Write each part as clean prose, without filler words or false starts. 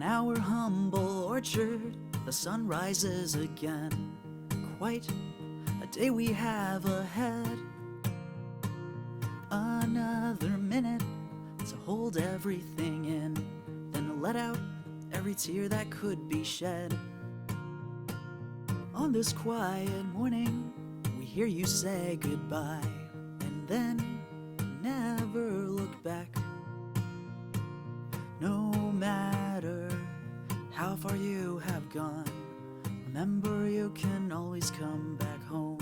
On our humble orchard, the sun rises again. Quite a day we have ahead. Another minute to hold everything in, then to let out every tear that could be shed. On this quiet morning, we hear you say goodbye, and then never look back. No matter how far you have gone, remember you can always come back home.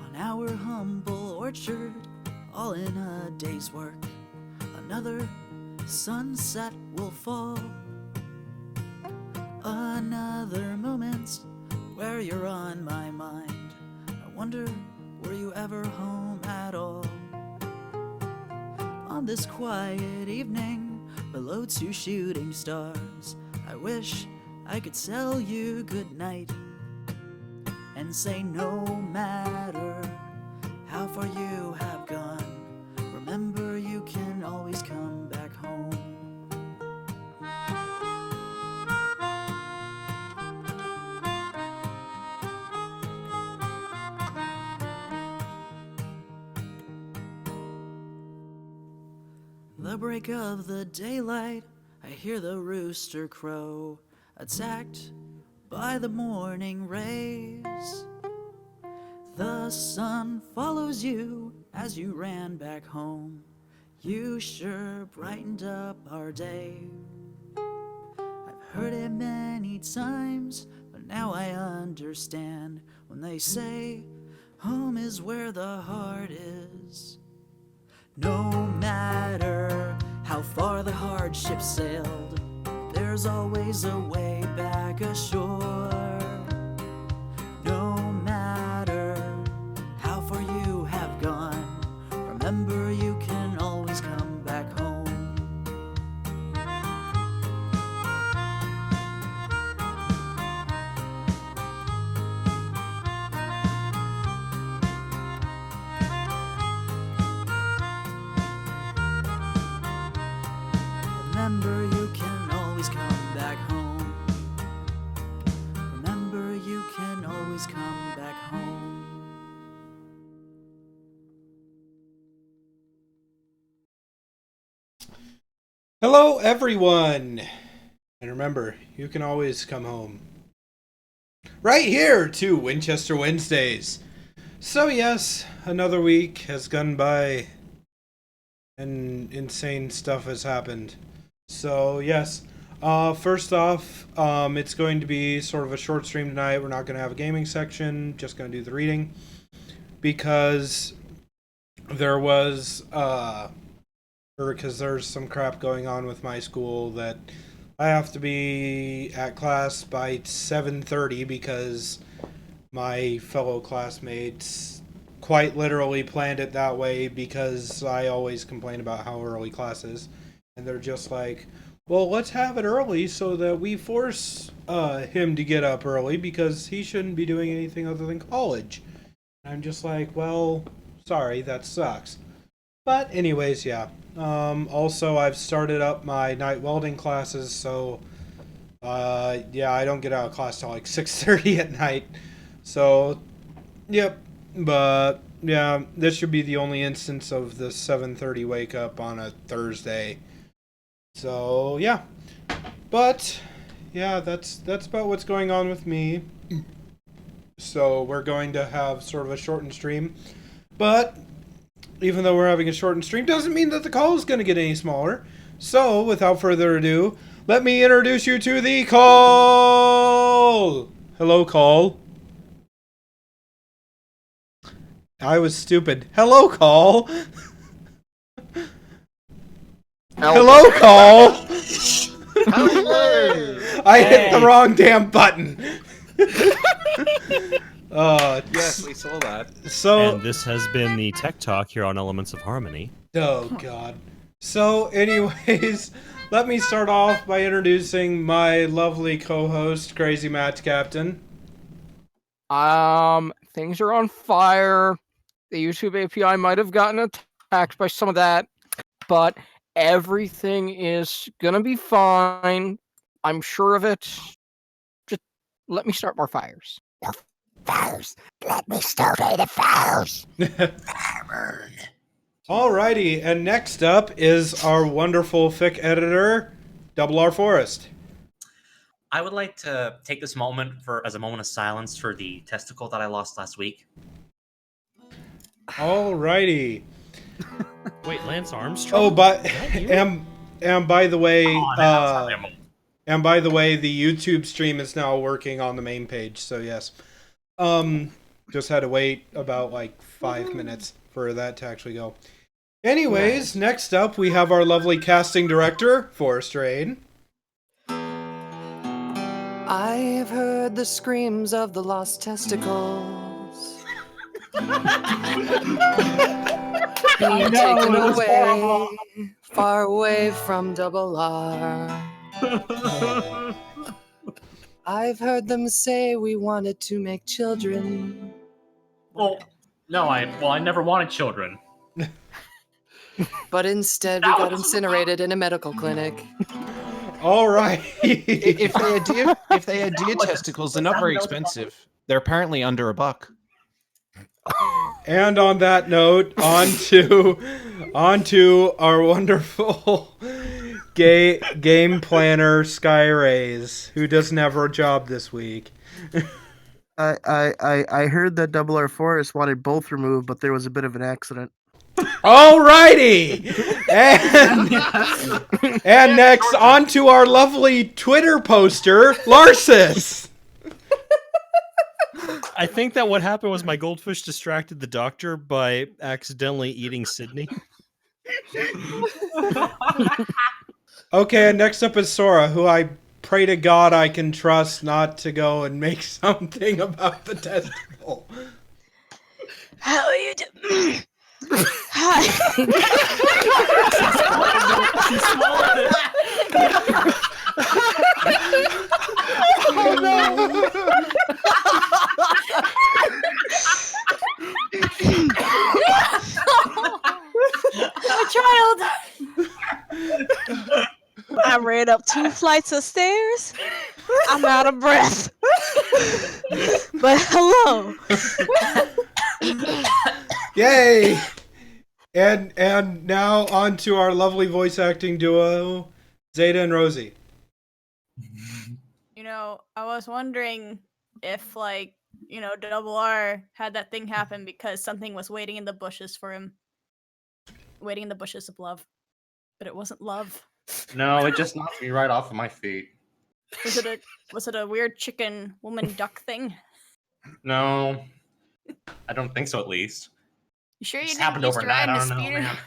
On our humble orchard, all in a day's work, another sunset will fall. Another moment where you're on my mind. I wonder, were you ever home at all? On this quiet evening, below two shooting stars, I wish I could tell you goodnight and say no matter how far you have gone, remember you can always come back home. The break of the daylight, I hear the rooster crow, attacked by the morning rays. The sun follows you as you ran back home. You sure brightened up our day. I've heard it many times, but now I understand when they say home is where the heart is. No matter how far the hardship sailed, there's always a way back ashore. No matter how far you have gone, remember you can always come back home. Remember you can always come back home. Remember you can always come back home. Hello everyone! And remember, you can always come home. Right here to Winchester Wednesdays. So yes, another week has gone by and insane stuff has happened. So yes, first off, it's going to be sort of a short stream tonight. We're not going to have a gaming section, just going to do the reading. Because there was, because there's some crap going on with my school that I have to be at class by 7:30 because my fellow classmates quite literally planned it that way because I always complain about how early class is. And they're just like, well, let's have it early so that we force him to get up early because he shouldn't be doing anything other than college. And I'm just like, well, sorry, that sucks. But anyways, yeah. Also, I've started up my night welding classes, so yeah, I don't get out of class till like 6:30 at night. So, yep. But yeah, this should be the only instance of the 7:30 wake up on a Thursday. So yeah. But yeah, that's about what's going on with me. So we're going to have sort of a shortened stream. But even though we're having a shortened stream, doesn't mean that the call is going to get any smaller. So, without further ado, let me introduce you to the call! Hello, call. I was stupid. Hello, call! Hello, call! Hello! I hit the wrong damn button. Yes, we saw that. So, and this has been the Tech Talk here on Elements of Harmony. oh god. So, anyways, let me start off by introducing my lovely co-host, Crazy Match Captain. Things are on fire. The YouTube API might have gotten attacked by some of that, but everything is gonna be fine. I'm sure of it. Just let me start more fires. More fires. Let me start the fires. Alrighty, and next up is our wonderful fic editor, Double R Forest. I would like to take this moment as a moment of silence for the testicle that I lost last week. Alrighty. Wait, Lance Armstrong? Oh, but and by the way, Oh, and by the way, the YouTube stream is now working on the main page. So yes, just had to wait about like 5 minutes for that to actually go. Anyways, next up we have our lovely casting director, Forrest Rain. I've heard the screams of the lost testicles being taken away, far away from Double R. I've heard them say we wanted to make children. Well, no, I never wanted children. But instead we got incinerated in a medical clinic. All right. If they are deer testicles, they're not very expensive. They're apparently under $1. And on that note, on to our wonderful game planner, Skyrays, who doesn't have her job this week. I heard that Double R Forest wanted both removed, but there was a bit of an accident. Alrighty! And next, on to our lovely Twitter poster, Larsis! I think that what happened was my goldfish distracted the doctor by accidentally eating Sydney. Okay, and next up is Sora, who I pray to God I can trust not to go and make something about the testicle. How are you doing? Hi. Oh no! My child. I ran up 2 flights of stairs. I'm out of breath. But hello. Yay! And now on to our lovely voice acting duo, Zeta and Rosie. You know, I was wondering if, Double R had that thing happen because something was waiting in the bushes for him. Waiting in the bushes of love. But it wasn't love. No, it just knocked me right off of my feet. Was it a weird chicken woman duck thing? No, I don't think so. At least. You sure you This didn't happened use overnight. I Mr. don't know, Speeder? man.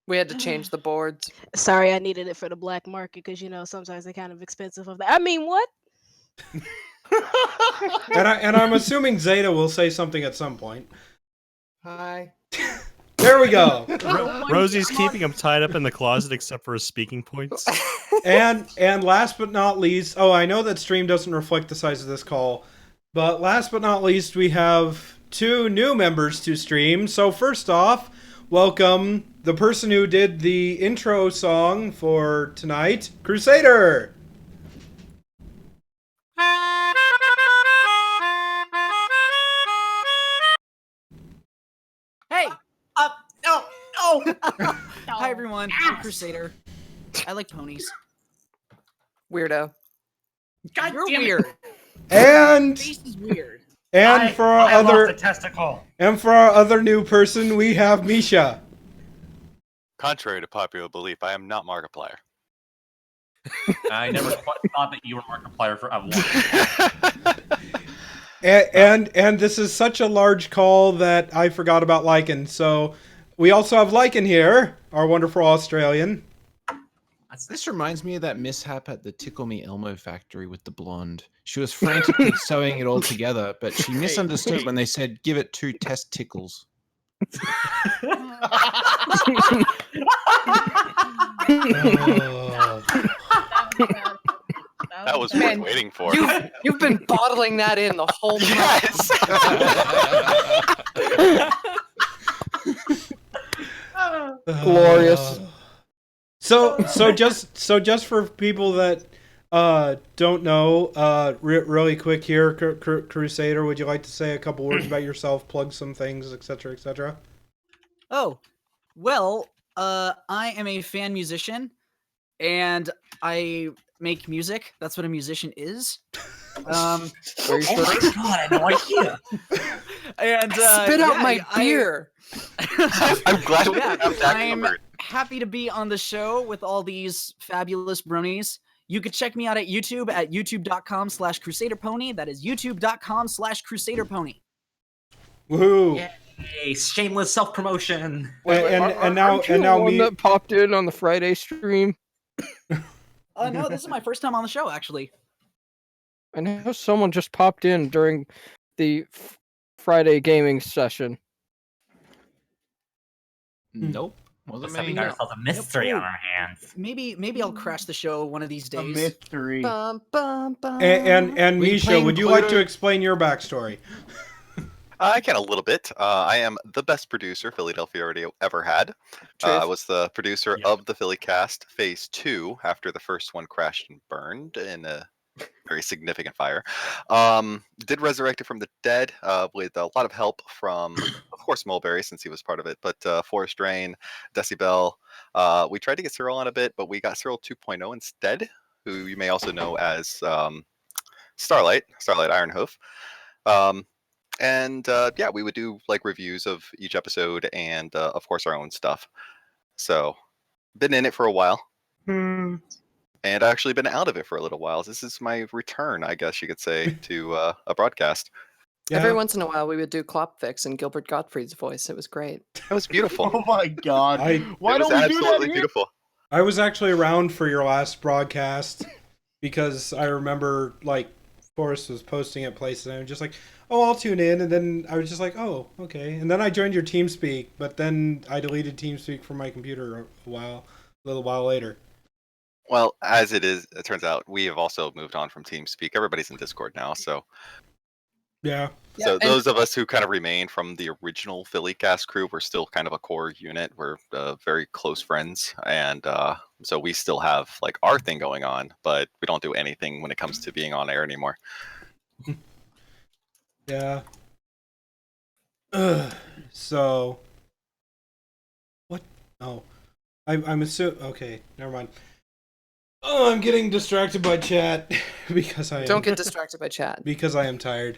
We had to change the boards. Sorry, I needed it for the black market because sometimes they're kind of expensive. I mean, what? And I'm assuming Zeta will say something at some point. Hi. There we go. Rosie's keeping him tied up in the closet except for his speaking points. And last but not least, I know that stream doesn't reflect the size of this call, but last but not least, we have 2 new members to stream. So first off, welcome the person who did the intro song for tonight, Crusader. Hey! No. Hi everyone, I'm Crusader. I like ponies. Weirdo. God You're damn it. weird. And Face is weird. for our I lost other a testicle. and for our other new person, we have Misha. Contrary to popular belief, I am not Markiplier. I never quite thought that you were Markiplier for one. And this is such a large call that I forgot about Lycan. So we also have Lycan here, our wonderful Australian. This reminds me of that mishap at the Tickle Me Elmo factory with the blonde. She was frantically sewing it all together, but she misunderstood when they said, give it 2 test tickles. That That was Man, worth waiting for. You've been bottling that in the whole month. Glorious. So just for people that don't know, really quick here, Crusader, would you like to say a couple words about yourself, plug some things, etc., etc.? Oh, well, I am a fan musician, and I make music. That's what a musician is. Are you sure? Oh my god, I had no idea. And Spit out my beer. I'm glad we Yeah, have that I'm covered. happy to be on the show with all these fabulous bronies. You could check me out at YouTube at youtube.com/crusaderpony. That is youtube.com/crusaderpony. Woohoo! Yay, shameless self-promotion. And now one me. that popped in on the Friday stream. No, this is my first time on the show, actually. I know someone just popped in during the Friday gaming session. Nope. Wasn't Looks like we me. got ourselves a mystery on our hands. Maybe I'll crash the show one of these A days. mystery. Bum, bum, bum. And We Misha, playing would you like Pluto? to explain your backstory? I can a little bit. I am the best producer Philadelphia already ever had. I was the producer of the Philly Cast Phase 2 after the first one crashed and burned in a very significant fire. Did Resurrected from the Dead with a lot of help from, of course, Mulberry, since he was part of it, but Forest Drain, Decibel. We tried to get Cyril on a bit, but we got Cyril 2.0 instead, who you may also know as Starlight Ironhoof. And yeah, we would do like reviews of each episode and of course our own stuff. So been in it for a while. And I've actually been out of it for a little while. This is my return, I guess you could say, to a broadcast. Every once in a while, we would do Klopfix in Gilbert Gottfried's voice. It was great. It was beautiful. Oh my god. Why it was don't we do that absolutely here? beautiful. I was actually around for your last broadcast because I remember like Forrest was posting at places and I was just like, oh, I'll tune in, and then I was just like, oh, okay. And then I joined your TeamSpeak, but then I deleted TeamSpeak from my computer a little while later. Well, as it turns out, we have also moved on from TeamSpeak. Everybody's in Discord now, so Yeah. So those of us who kind of remain from the original Philly Cast crew, we're still kind of a core unit. We're very close friends, and so we still have like our thing going on, but we don't do anything when it comes to being on air anymore. Yeah. So what? Oh, I'm assuming. Okay, never mind. Oh, I'm getting distracted by chat because I Don't get distracted by chat. because I am tired.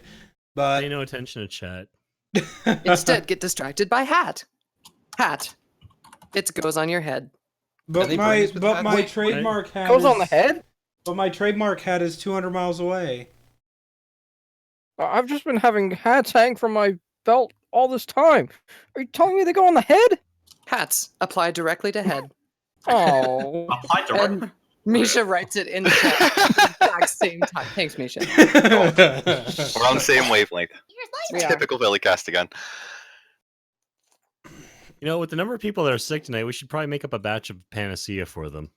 But Pay no attention to chat. Instead, get distracted by hat. Hat. It goes on your head. But my trademark hat Goes on the head? But my trademark hat is 200 miles away. I've just been having hats hang from my belt all this time. Are you telling me they go on the head? Hats apply directly to head. Oh. Apply directly. And Misha writes it in the chat at the exact same time. Thanks, Misha. We're on the same wavelength. We are. Typical Philly Cast again. You know, with the number of people that are sick tonight, we should probably make up a batch of Panacea for them.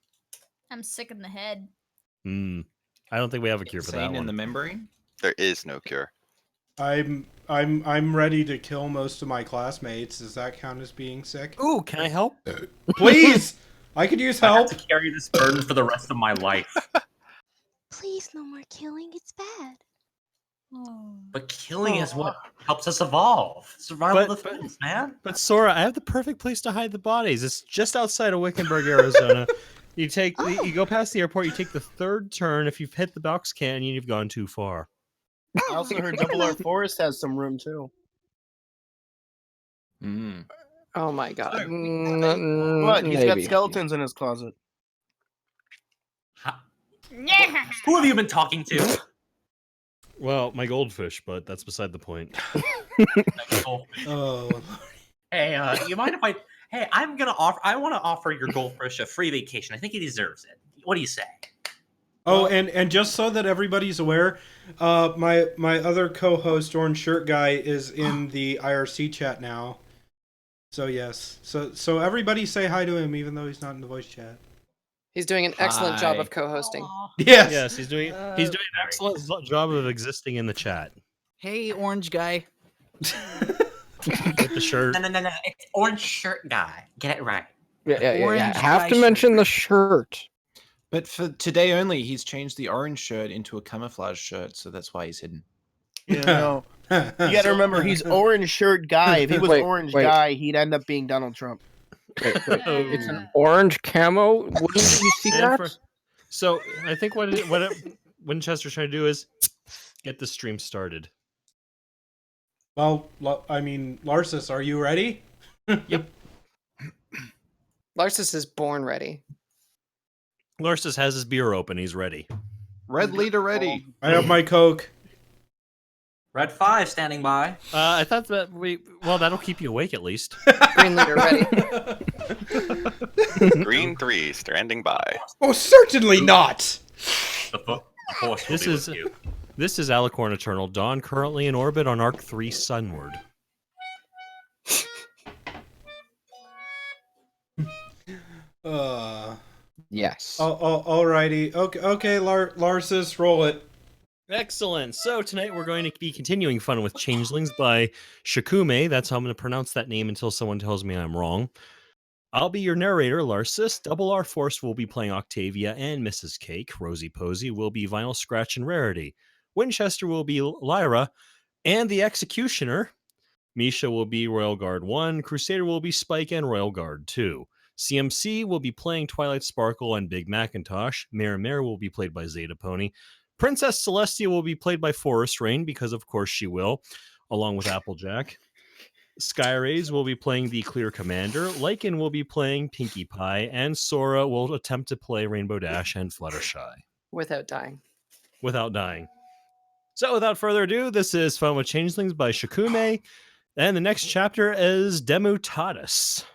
I'm sick in the head. I don't think we have a cure for that Insane in one. the membrane? There is no cure. I'm ready to kill most of my classmates. Does that count as being sick? Ooh, can I help? Please! I could use I help. have to carry this burden for the rest of my life. Please, no more killing. It's bad. Oh. But killing is what helps us evolve. Survival of the fittest, man. But Sora, I have the perfect place to hide the bodies. It's just outside of Wickenburg, Arizona. You go past the airport, you take the third turn. If you've hit the box canyon, you've gone too far. I also heard Double R Forest has some room too. Oh my god. What? He's got skeletons in his closet. Who have you been talking to? Well, my goldfish, but that's beside the point. Oh. Hey, you mind if I? Hey, I want to offer your goldfish a free vacation. I think he deserves it. What do you say? Oh, and just so that everybody's aware, my other co-host Orange Shirt Guy is in the IRC chat now. So yes, so everybody say hi to him, even though he's not in the voice chat. He's doing an excellent job of co-hosting. Yes. Yes, he's doing an excellent job of existing in the chat. Hey, orange guy. With the shirt. No. It's orange shirt guy. Get it right. Yeah. Orange Have guy to shirt. mention the shirt. But for today only, he's changed the orange shirt into a camouflage shirt, so that's why he's hidden. Yeah, no. You gotta remember, he's orange shirt guy. If he was orange guy, he'd end up being Donald Trump. Wait. It's an orange camo. Wouldn't you see And that? So I think what Winchester's trying to do is get the stream started. Well, I mean, Larsis, are you ready? Yep. Larsis is born ready. Larsis has his beer open. He's ready. Red leader ready. I have my Coke. Red 5 standing by. I thought that that'll keep you awake at least. Green leader ready. Green 3 standing by. Oh, certainly not. The force will be with you. This is Alicorn Eternal Dawn, currently in orbit on Arc 3 sunward. Yes. Alrighty. Okay, Larsis, roll it. Excellent. So tonight we're going to be continuing fun with Changelings by Shakume. That's how I'm going to pronounce that name until someone tells me I'm wrong. I'll be your narrator, Larsis. Double R Force will be playing Octavia and Mrs. Cake. Rosie Posey will be Vinyl Scratch and Rarity. Winchester will be Lyra and the Executioner. Misha will be Royal Guard 1. Crusader will be Spike and Royal Guard 2. CMC will be playing Twilight Sparkle and Big Macintosh. Mare will be played by Zeta Pony. Princess Celestia will be played by Forest Rain, because of course she will, along with Applejack. Skyrays will be playing the Clear Commander. Lycan will be playing Pinkie Pie. And Sora will attempt to play Rainbow Dash and Fluttershy. Without dying. Without dying. So without further ado, this is Fun with Changelings by Shakume. And the next chapter is Demutatus.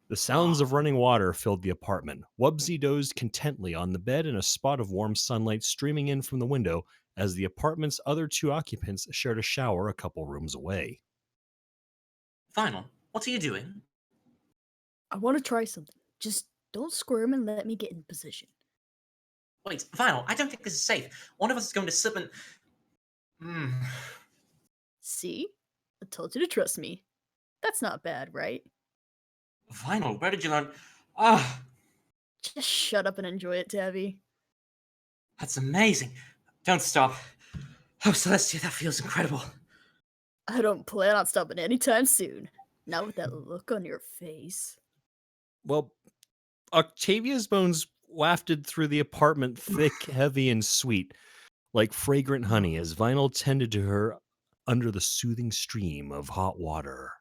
The sounds of running water filled the apartment. Wubsy dozed contently on the bed, and a spot of warm sunlight streaming in from the window as the apartment's other two occupants shared a shower a couple rooms away. Final, what are you doing? I want to try something. Just don't squirm and let me get in position. Wait, Final, I don't think this is safe. One of us is going to slip and... See? I told you to trust me. That's not bad, right? Final, where did you learn... Just shut up and enjoy it, Tabby. That's amazing. Don't stop. Oh, Celestia, that feels incredible. I don't plan on stopping anytime soon. Not with that look on your face. Well, Octavia's bones wafted through the apartment, thick, heavy, and sweet, like fragrant honey, as Vinyl tended to her under the soothing stream of hot water.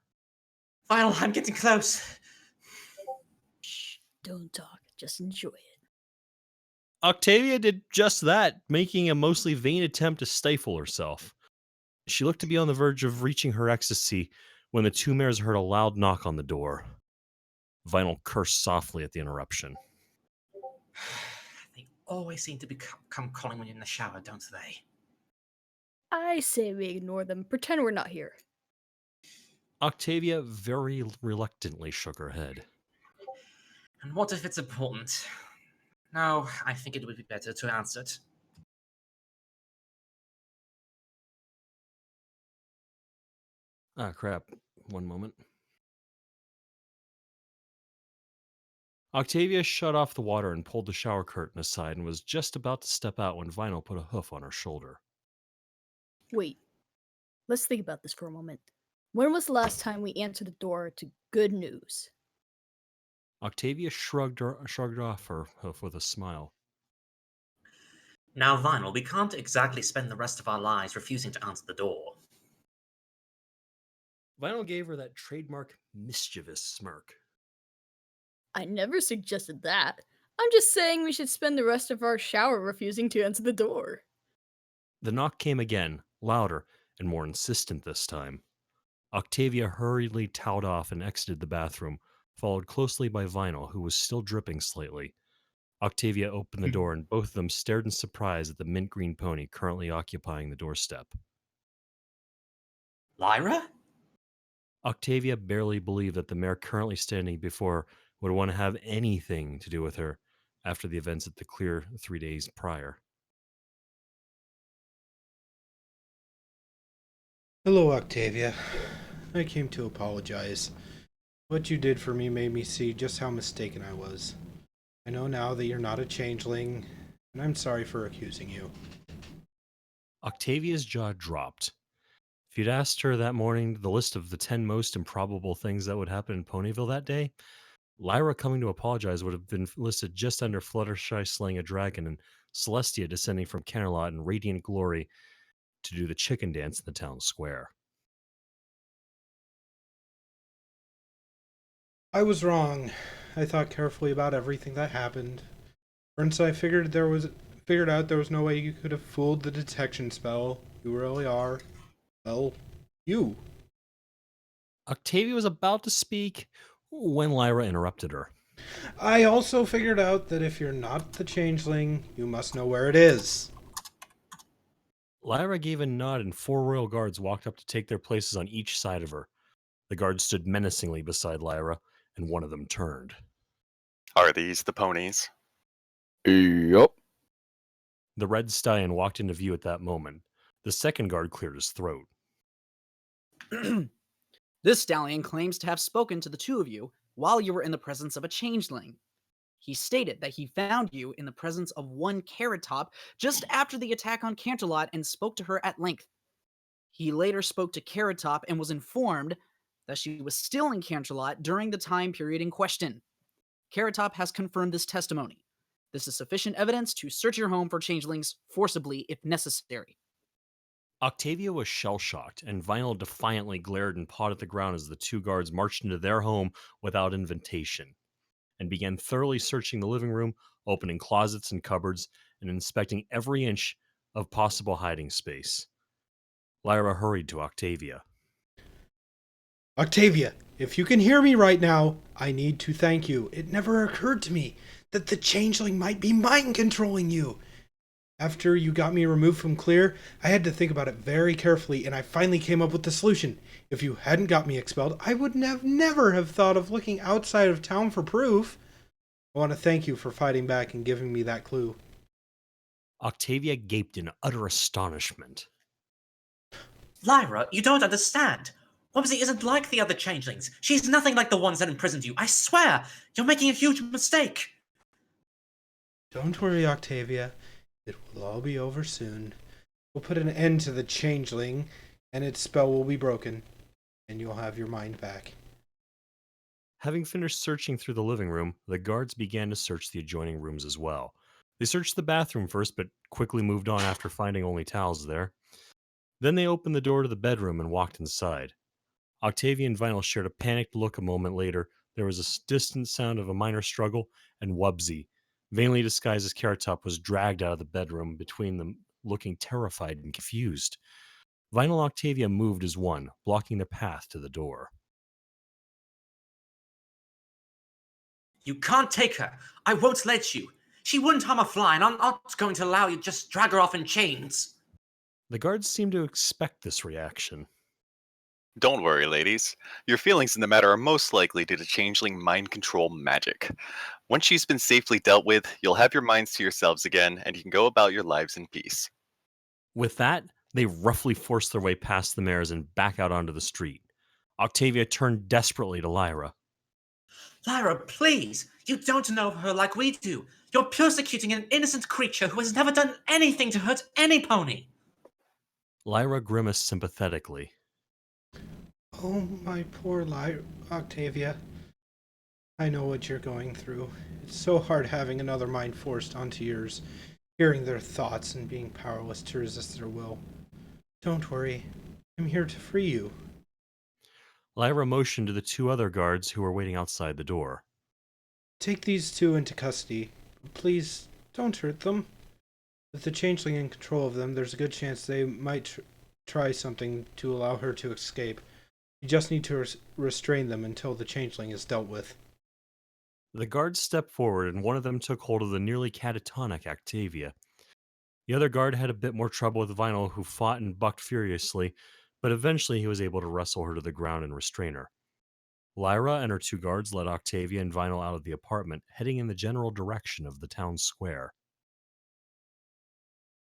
Final, I'm getting close. Shh, don't talk. Just enjoy it. Octavia did just that, making a mostly vain attempt to stifle herself. She looked to be on the verge of reaching her ecstasy when the two mares heard a loud knock on the door. Vinyl cursed softly at the interruption. They always seem to come calling when you're in the shower, don't they? I say we ignore them. Pretend we're not here. Octavia very reluctantly shook her head. And what if it's important? No, I think it would be better to answer it. Ah, crap. One moment. Octavia shut off the water and pulled the shower curtain aside and was just about to step out when Vinyl put a hoof on her shoulder. Wait. Let's think about this for a moment. When was the last time we answered the door to good news? Octavia shrugged off her hoof with a smile. Now, Vinyl, we can't exactly spend the rest of our lives refusing to answer the door. Vinyl gave her that trademark mischievous smirk. I never suggested that. I'm just saying we should spend the rest of our shower refusing to answer the door. The knock came again, louder and more insistent this time. Octavia hurriedly towed off and exited the bathroom, followed closely by Vinyl, who was still dripping slightly. Octavia opened the door, and both of them stared in surprise at the mint green pony currently occupying the doorstep. Lyra? Octavia barely believed that the mare currently standing before would want to have anything to do with her after the events at the Clear 3 days prior. Hello, Octavia. I came to apologize. What you did for me made me see just how mistaken I was. I know now that you're not a changeling, and I'm sorry for accusing you. Octavia's jaw dropped. If you'd asked her that morning the list of the 10 most improbable things that would happen in Ponyville that day, Lyra coming to apologize would have been listed just under Fluttershy slaying a dragon and Celestia descending from Canterlot in radiant glory to do the chicken dance in the town square. I was wrong. I thought carefully about everything that happened. Once I figured out there was no way you could have fooled the detection spell. You really are. Well, you. Octavia was about to speak when Lyra interrupted her. I also figured out that if you're not the changeling, you must know where it is. Lyra gave a nod and 4 royal guards walked up to take their places on each side of her. The guards stood menacingly beside Lyra, and one of them turned. Are these the ponies? Yup. The red stallion walked into view at that moment. The second guard cleared his throat. This stallion claims to have spoken to the two of you while you were in the presence of a changeling. He stated that he found you in the presence of one Carrot Top just after the attack on Canterlot and spoke to her at length. He later spoke to Carrot Top and was informed that she was still in Canterlot during the time period in question. Carrot Top has confirmed this testimony. This is sufficient evidence to search your home for changelings forcibly if necessary. Octavia was shell-shocked, and Vinyl defiantly glared and pawed at the ground as the 2 guards marched into their home without invitation, and began thoroughly searching the living room, opening closets and cupboards, and inspecting every inch of possible hiding space. Lyra hurried to Octavia. Octavia, if you can hear me right now, I need to thank you. It never occurred to me that the changeling might be mind controlling you. After you got me removed from Clear, I had to think about it very carefully, and I finally came up with the solution. If you hadn't got me expelled, I would never have thought of looking outside of town for proof. I want to thank you for fighting back and giving me that clue. Octavia gaped in utter astonishment. Lyra, you don't understand. Wumpsy isn't like the other changelings. She's nothing like the ones that imprisoned you. I swear, you're making a huge mistake. Don't worry, Octavia. It will all be over soon. We'll put an end to the changeling, and its spell will be broken, and you'll have your mind back. Having finished searching through the living room, the guards began to search the adjoining rooms as well. They searched the bathroom first, but quickly moved on after finding only towels there. Then they opened the door to the bedroom and walked inside. Octavia and Vinyl shared a panicked look a moment later. There was a distant sound of a minor struggle, and Wubsy, vainly disguised as Carrot Top, was dragged out of the bedroom between them, looking terrified and confused. Vinyl and Octavia moved as one, blocking the path to the door. You can't take her. I won't let you. She wouldn't harm a fly, and I'm not going to allow you to just drag her off in chains. The guards seemed to expect this reaction. Don't worry, ladies. Your feelings in the matter are most likely due to changeling mind control magic. Once she's been safely dealt with, you'll have your minds to yourselves again, and you can go about your lives in peace. With that, they roughly forced their way past the mares and back out onto the street. Octavia turned desperately to Lyra. Lyra, please! You don't know her like we do. You're persecuting an innocent creature who has never done anything to hurt any pony. Lyra grimaced sympathetically. Oh, my poor Octavia. I know what you're going through. It's so hard having another mind forced onto yours, hearing their thoughts and being powerless to resist their will. Don't worry. I'm here to free you. Lyra motioned to the 2 other guards who were waiting outside the door. Take these 2 into custody. Please, don't hurt them. With the changeling in control of them, there's a good chance they might try something to allow her to escape. You just need to restrain them until the changeling is dealt with. The guards stepped forward, and one of them took hold of the nearly catatonic Octavia. The other guard had a bit more trouble with Vinyl, who fought and bucked furiously, but eventually he was able to wrestle her to the ground and restrain her. Lyra and her two guards led Octavia and Vinyl out of the apartment, heading in the general direction of the town square.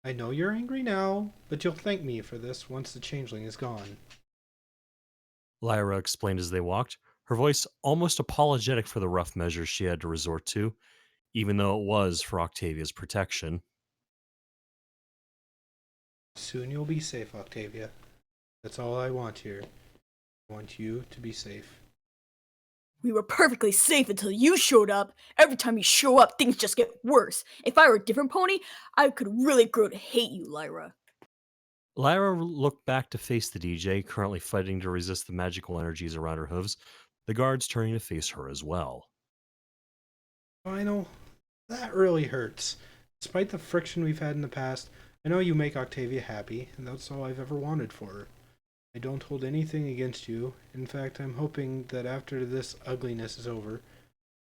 I know you're angry now, but you'll thank me for this once the changeling is gone. Lyra explained as they walked, her voice almost apologetic for the rough measures she had to resort to, even though it was for Octavia's protection. Soon you'll be safe, Octavia. That's all I want here. I want you to be safe. We were perfectly safe until you showed up. Every time you show up, things just get worse. If I were a different pony, I could really grow to hate you, Lyra. Lyra looked back to face the DJ, currently fighting to resist the magical energies around her hooves, the guards turning to face her as well. Final, that really hurts. Despite the friction we've had in the past, I know you make Octavia happy, and that's all I've ever wanted for her. I don't hold anything against you. In fact, I'm hoping that after this ugliness is over,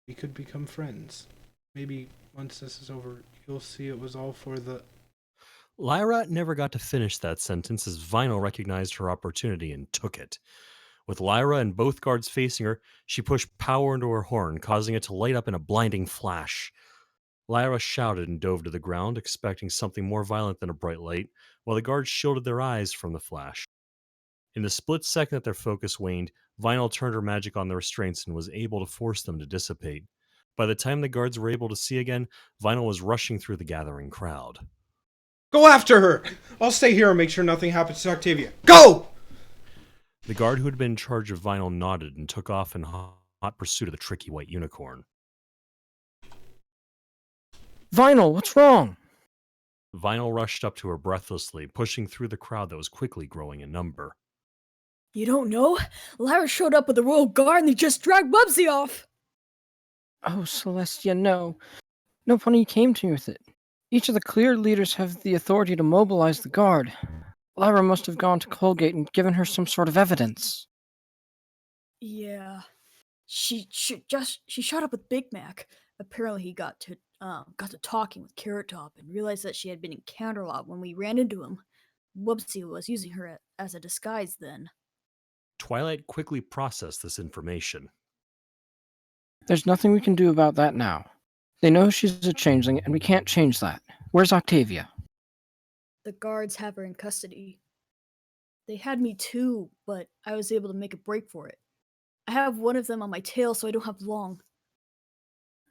we could become friends. Maybe once this is over, you'll see it was all for the... Lyra never got to finish that sentence as Vinyl recognized her opportunity and took it. With Lyra and both guards facing her, she pushed power into her horn, causing it to light up in a blinding flash. Lyra shouted and dove to the ground, expecting something more violent than a bright light, while the guards shielded their eyes from the flash. In the split second that their focus waned, Vinyl turned her magic on the restraints and was able to force them to dissipate. By the time the guards were able to see again, Vinyl was rushing through the gathering crowd. Go after her! I'll stay here and make sure nothing happens to Octavia. Go! The guard who had been in charge of Vinyl nodded and took off in hot pursuit of the tricky white unicorn. Vinyl, what's wrong? Vinyl rushed up to her breathlessly, pushing through the crowd that was quickly growing in number. You don't know? Lyra showed up with the royal guard and they just dragged Bubsy off! Oh, Celestia, no. No pony came to me with it. Each of the clear leaders have the authority to mobilize the guard. Lyra must have gone to Colgate and given her some sort of evidence. Yeah. She showed up with Big Mac. Apparently he got to talking with Carrot Top and realized that she had been in Counterlot when we ran into him. Whoopsie was using her as a disguise then. Twilight quickly processed this information. There's nothing we can do about that now. They know she's a changeling, and we can't change that. Where's Octavia? The guards have her in custody. They had me too, but I was able to make a break for it. I have one of them on my tail, so I don't have long.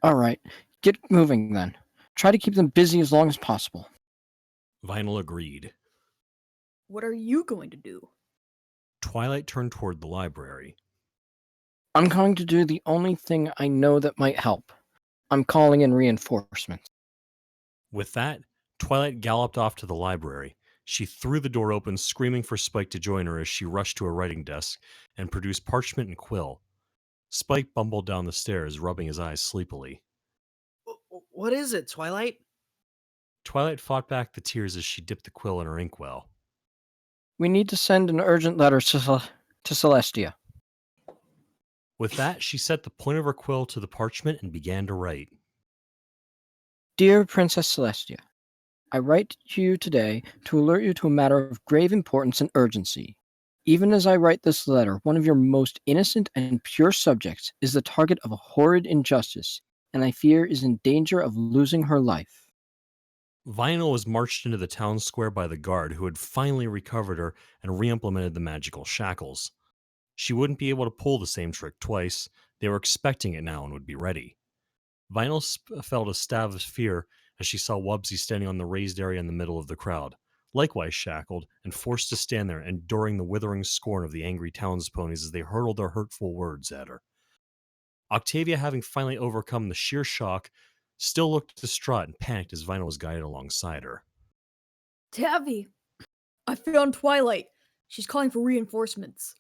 All right, get moving then. Try to keep them busy as long as possible. Vinyl agreed. What are you going to do? Twilight turned toward the library. I'm going to do the only thing I know that might help. I'm calling in reinforcements. With that, Twilight galloped off to the library. She threw the door open, screaming for Spike to join her as she rushed to a writing desk and produced parchment and quill. Spike bumbled down the stairs, rubbing his eyes sleepily. What is it, Twilight? Twilight fought back the tears as she dipped the quill in her inkwell. We need to send an urgent letter to Celestia. With that, she set the point of her quill to the parchment and began to write. Dear Princess Celestia, I write to you today to alert you to a matter of grave importance and urgency. Even as I write this letter, one of your most innocent and pure subjects is the target of a horrid injustice, and I fear is in danger of losing her life. Vinyl was marched into the town square by the guard, who had finally recovered her and re-implemented the magical shackles. She wouldn't be able to pull the same trick twice. They were expecting it now and would be ready. Vinyl felt a stab of fear as she saw Wubsy standing on the raised area in the middle of the crowd, likewise shackled and forced to stand there, enduring the withering scorn of the angry townsponies as they hurled their hurtful words at her. Octavia, having finally overcome the sheer shock, still looked distraught and panicked as Vinyl was guided alongside her. Tavi! I found Twilight. She's calling for reinforcements.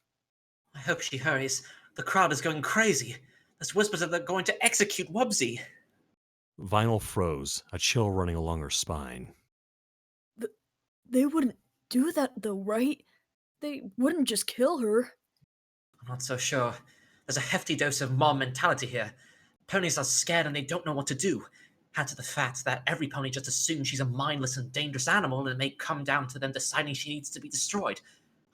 I hope she hurries. The crowd is going crazy. There's whispers that they're going to execute Wubsy. Vinyl froze, a chill running along her spine. They wouldn't do that though, right? They wouldn't just kill her. I'm not so sure. There's a hefty dose of mob mentality here. Ponies are scared and they don't know what to do. Add to the fact that every pony just assumes she's a mindless and dangerous animal and it may come down to them deciding she needs to be destroyed.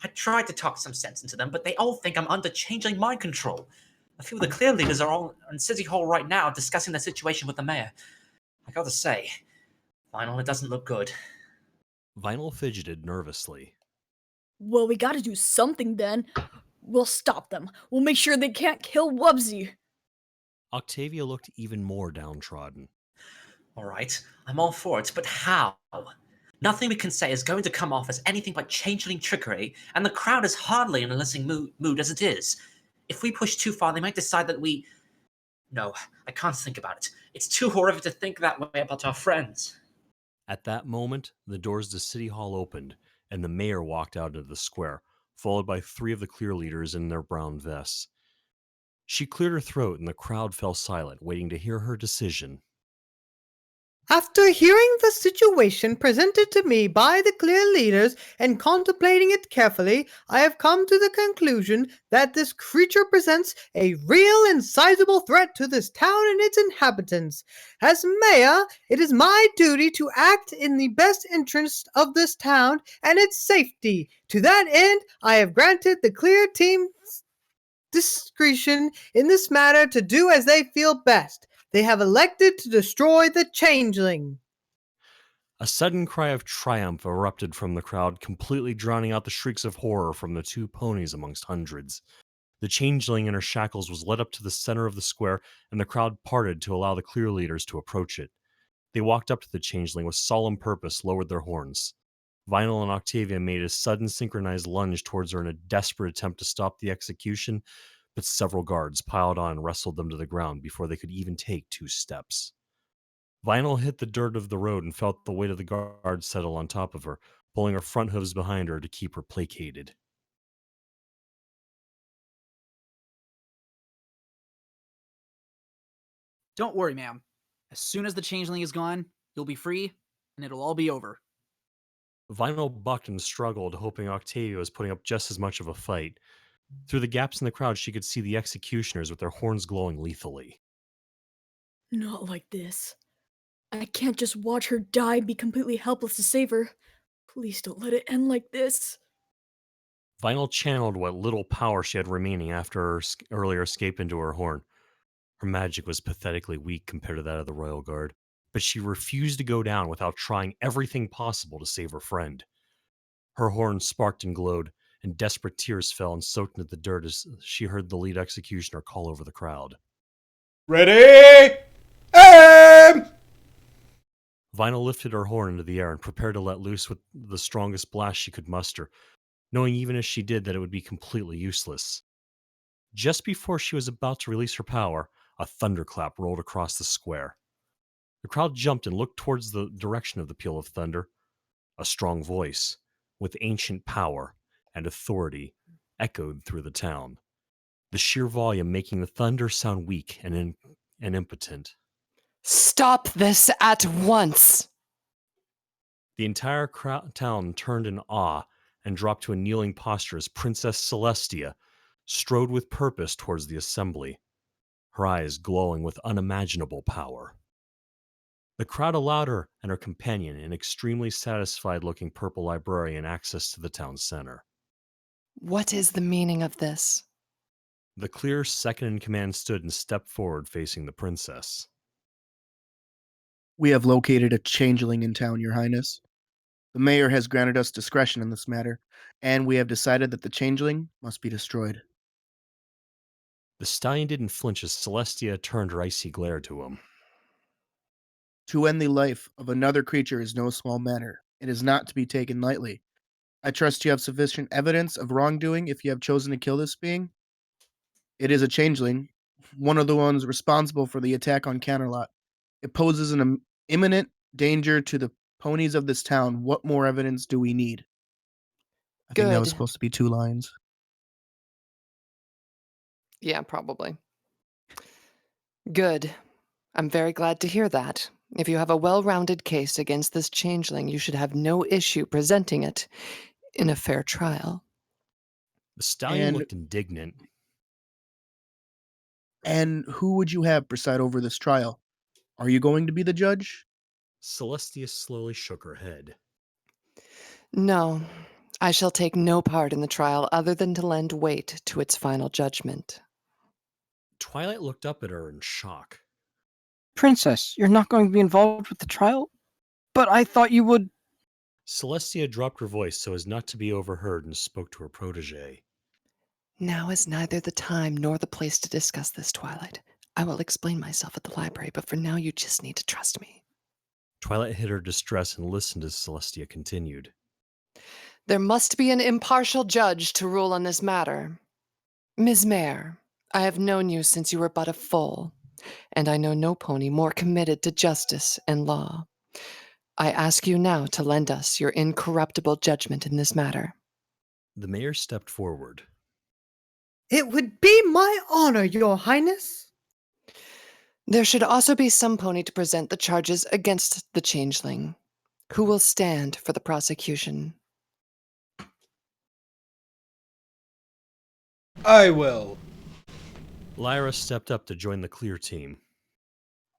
I tried to talk some sense into them, but they all think I'm under changeling mind control. A few of the clear leaders are all in City Hall right now discussing the situation with the mayor. I gotta say, Vinyl, it doesn't look good. Vinyl fidgeted nervously. Well, we gotta do something then. We'll stop them. We'll make sure they can't kill Wubsy. Octavia looked even more downtrodden. All right, I'm all for it, but how? Nothing we can say is going to come off as anything but changeling trickery, and the crowd is hardly in a listening mood as it is. If we push too far, they might decide that we... No, I can't think about it. It's too horrific to think that way about our friends. At that moment, the doors to City Hall opened, and the mayor walked out into the square, followed by 3 of the clear leaders in their brown vests. She cleared her throat, and the crowd fell silent, waiting to hear her decision. After hearing the situation presented to me by the clear leaders and contemplating it carefully, I have come to the conclusion that this creature presents a real and sizable threat to this town and its inhabitants. As mayor, it is my duty to act in the best interest of this town and its safety. To that end, I have granted the clear team discretion in this matter to do as they feel best. They have elected to destroy the changeling. A sudden cry of triumph erupted from the crowd, completely drowning out the shrieks of horror from the 2 ponies amongst hundreds. The changeling in her shackles was led up to the center of the square, and the crowd parted to allow the clear leaders to approach it. They walked up to the changeling with solemn purpose, lowered their horns. Vinyl and Octavia made a sudden synchronized lunge towards her in a desperate attempt to stop the execution, but several guards piled on and wrestled them to the ground before they could even take 2 steps. Vinyl hit the dirt of the road and felt the weight of the guards settle on top of her, pulling her front hooves behind her to keep her placated. Don't worry, ma'am. As soon as the changeling is gone, you'll be free, and it'll all be over. Vinyl bucked and struggled, hoping Octavia was putting up just as much of a fight. Through the gaps in the crowd, she could see the executioners with their horns glowing lethally. Not like this. I can't just watch her die and be completely helpless to save her. Please don't let it end like this. Vinyl channeled what little power she had remaining after her earlier escape into her horn. Her magic was pathetically weak compared to that of the Royal Guard, but she refused to go down without trying everything possible to save her friend. Her horn sparked and glowed, and desperate tears fell and soaked into the dirt as she heard the lead executioner call over the crowd. Ready? Aim! Vinyl lifted her horn into the air and prepared to let loose with the strongest blast she could muster, knowing even as she did that it would be completely useless. Just before she was about to release her power, a thunderclap rolled across the square. The crowd jumped and looked towards the direction of the peal of thunder. A strong voice, with ancient power and authority, echoed through the town, the sheer volume making the thunder sound weak and impotent. Stop this at once! The entire town turned in awe and dropped to a kneeling posture as Princess Celestia strode with purpose towards the assembly, her eyes glowing with unimaginable power. The crowd allowed her and her companion, an extremely satisfied-looking purple librarian, access to the town center. What is the meaning of this? The clear second-in-command stood and stepped forward facing the princess. We have located a changeling in town, Your Highness. The mayor has granted us discretion in this matter, and we have decided that the changeling must be destroyed. The stallion didn't flinch as Celestia turned her icy glare to him. To end the life of another creature is no small matter. It is not to be taken lightly. I trust you have sufficient evidence of wrongdoing if you have chosen to kill this being. It is a changeling, one of the ones responsible for the attack on Canterlot. It poses an imminent danger to the ponies of this town. What more evidence do we need? I think that was supposed to be 2 lines. Yeah, probably. Good. I'm very glad to hear that. If you have a well-rounded case against this changeling, you should have no issue presenting it in a fair trial. The stallion looked indignant. And who would you have preside over this trial? Are you going to be the judge? Celestia slowly shook her head. No, I shall take no part in the trial other than to lend weight to its final judgment. Twilight looked up at her in shock. Princess, you're not going to be involved with the trial? But I thought you would. Celestia dropped her voice so as not to be overheard and spoke to her protege. Now is neither the time nor the place to discuss this, Twilight. I will explain myself at the library, but for now you just need to trust me. Twilight hid her distress and listened as Celestia continued. There must be an impartial judge to rule on this matter. Ms. Mare, I have known you since you were but a foal, and I know no pony more committed to justice and law. I ask you now to lend us your incorruptible judgment in this matter. The mayor stepped forward. It would be my honor, Your Highness. There should also be some pony to present the charges against the changeling. Who will stand for the prosecution? I will. Lyra stepped up to join the clear team.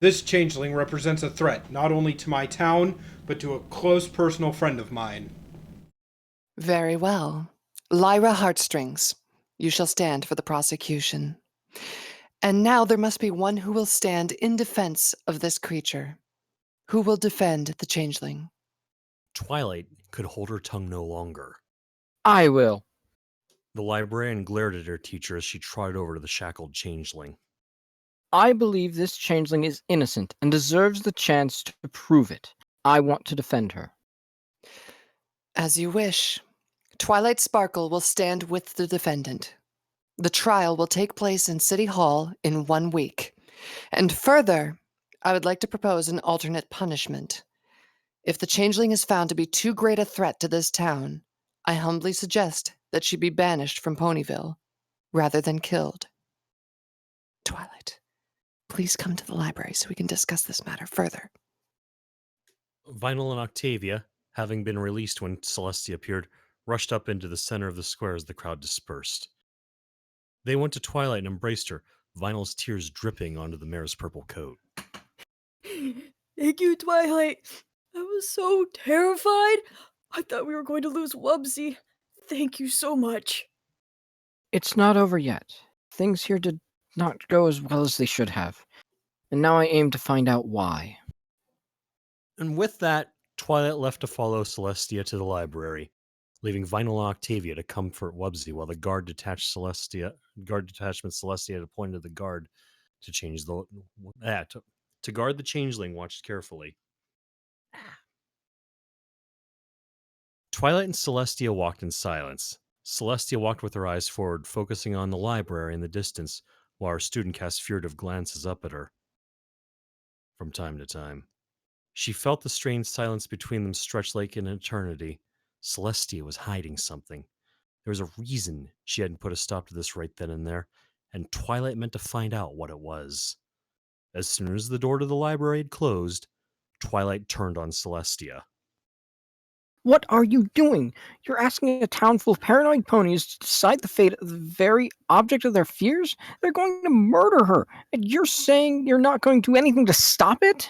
This changeling represents a threat not only to my town, but to a close personal friend of mine. Very well. Lyra Heartstrings, you shall stand for the prosecution. And now there must be one who will stand in defense of this creature. Who will defend the changeling? Twilight could hold her tongue no longer. I will. The librarian glared at her teacher as she trotted over to the shackled changeling. I believe this changeling is innocent and deserves the chance to prove it. I want to defend her. As you wish. Twilight Sparkle will stand with the defendant. The trial will take place in City Hall in 1 week. And further, I would like to propose an alternate punishment. If the changeling is found to be too great a threat to this town, I humbly suggest that she be banished from Ponyville, rather than killed. Twilight, please come to the library so we can discuss this matter further. Vinyl and Octavia, having been released when Celestia appeared, rushed up into the center of the square as the crowd dispersed. They went to Twilight and embraced her, Vinyl's tears dripping onto the mayor's purple coat. Thank you, Twilight. I was so terrified. I thought we were going to lose Wubsy. Thank you so much. It's not over yet. Things here did not go as well as they should have. And now I aim to find out why. And with that, Twilight left to follow Celestia to the library, leaving Vinyl and Octavia to comfort Wubsy while the guard detachment Celestia had appointed the guard to change to guard the changeling watched carefully. Twilight and Celestia walked in silence. Celestia walked with her eyes forward, focusing on the library in the distance, while her student cast furtive glances up at her. From time to time, she felt the strange silence between them stretch like an eternity. Celestia was hiding something. There was a reason she hadn't put a stop to this right then and there, and Twilight meant to find out what it was. As soon as the door to the library had closed, Twilight turned on Celestia. What are you doing? You're asking a town full of paranoid ponies to decide the fate of the very object of their fears? They're going to murder her, and you're saying you're not going to do anything to stop it?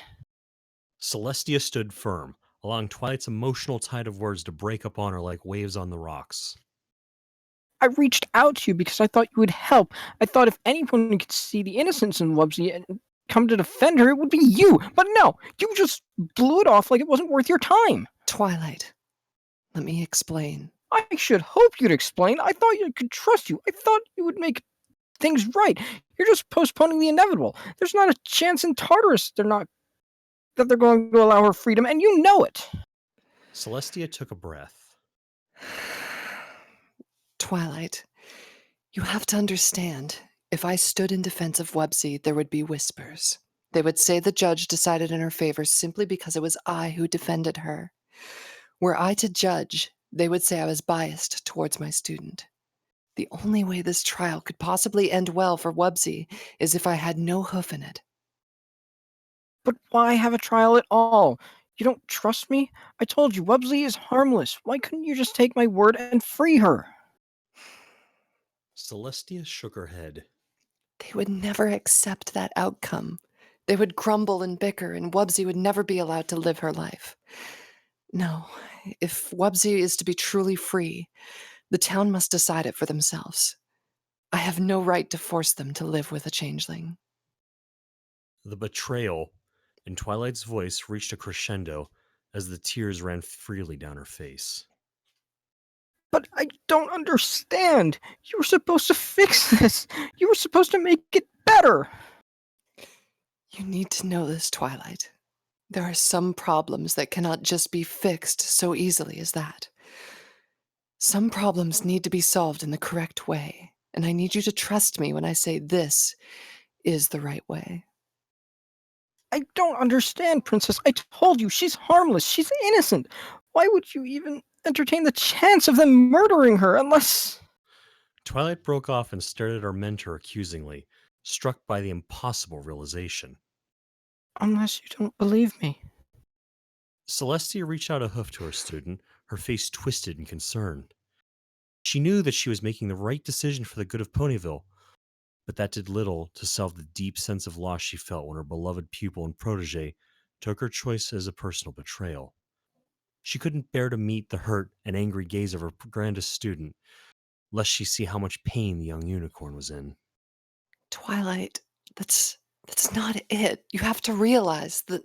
Celestia stood firm, allowing Twilight's emotional tide of words to break upon her like waves on the rocks. I reached out to you because I thought you would help. I thought if anyone could see the innocence in Wubsy and come to defend her, it would be you. But no, you just blew it off like it wasn't worth your time. Twilight, let me explain. I should hope you'd explain. I thought you could trust you. I thought you would make things right. You're just postponing the inevitable. There's not a chance in Tartarus that they're going to allow her freedom, and you know it. Celestia took a breath. Twilight, you have to understand, if I stood in defense of Wubsy, there would be whispers. They would say the judge decided in her favor simply because it was I who defended her. Were I to judge, they would say I was biased towards my student. The only way this trial could possibly end well for Wubsy is if I had no hoof in it. But why have a trial at all? You don't trust me? I told you, Wubsy is harmless. Why couldn't you just take my word and free her? Celestia shook her head. They would never accept that outcome. They would grumble and bicker, and Wubsy would never be allowed to live her life. No, if Wubsy is to be truly free, the town must decide it for themselves. I have no right to force them to live with a changeling. The betrayal in Twilight's voice reached a crescendo as the tears ran freely down her face. But I don't understand. You were supposed to fix this. You were supposed to make it better. You need to know this, Twilight. There are some problems that cannot just be fixed so easily as that. Some problems need to be solved in the correct way, and I need you to trust me when I say this is the right way. I don't understand, Princess. I told you, she's harmless. She's innocent. Why would you even entertain the chance of them murdering her unless... Twilight broke off and stared at her mentor accusingly, struck by the impossible realization. Unless you don't believe me. Celestia reached out a hoof to her student, her face twisted in concern. She knew that she was making the right decision for the good of Ponyville, but that did little to solve the deep sense of loss she felt when her beloved pupil and protege took her choice as a personal betrayal. She couldn't bear to meet the hurt and angry gaze of her grandest student, lest she see how much pain the young unicorn was in. Twilight, that's not it. You have to realize that...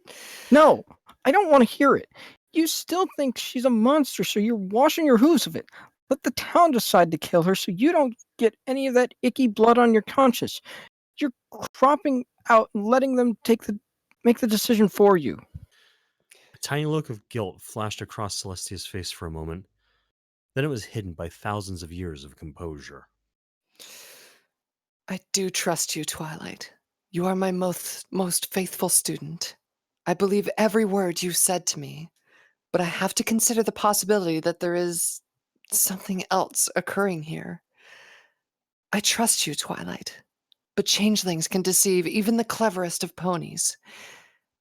No, I don't want to hear it. You still think she's a monster, so you're washing your hooves of it. Let the town decide to kill her so you don't get any of that icky blood on your conscience. You're cropping out and letting them make the decision for you. A tiny look of guilt flashed across Celestia's face for a moment. Then it was hidden by thousands of years of composure. I do trust you, Twilight. You are my most faithful student. I believe every word you said to me, but I have to consider the possibility that there is something else occurring here. I trust you, Twilight, but changelings can deceive even the cleverest of ponies.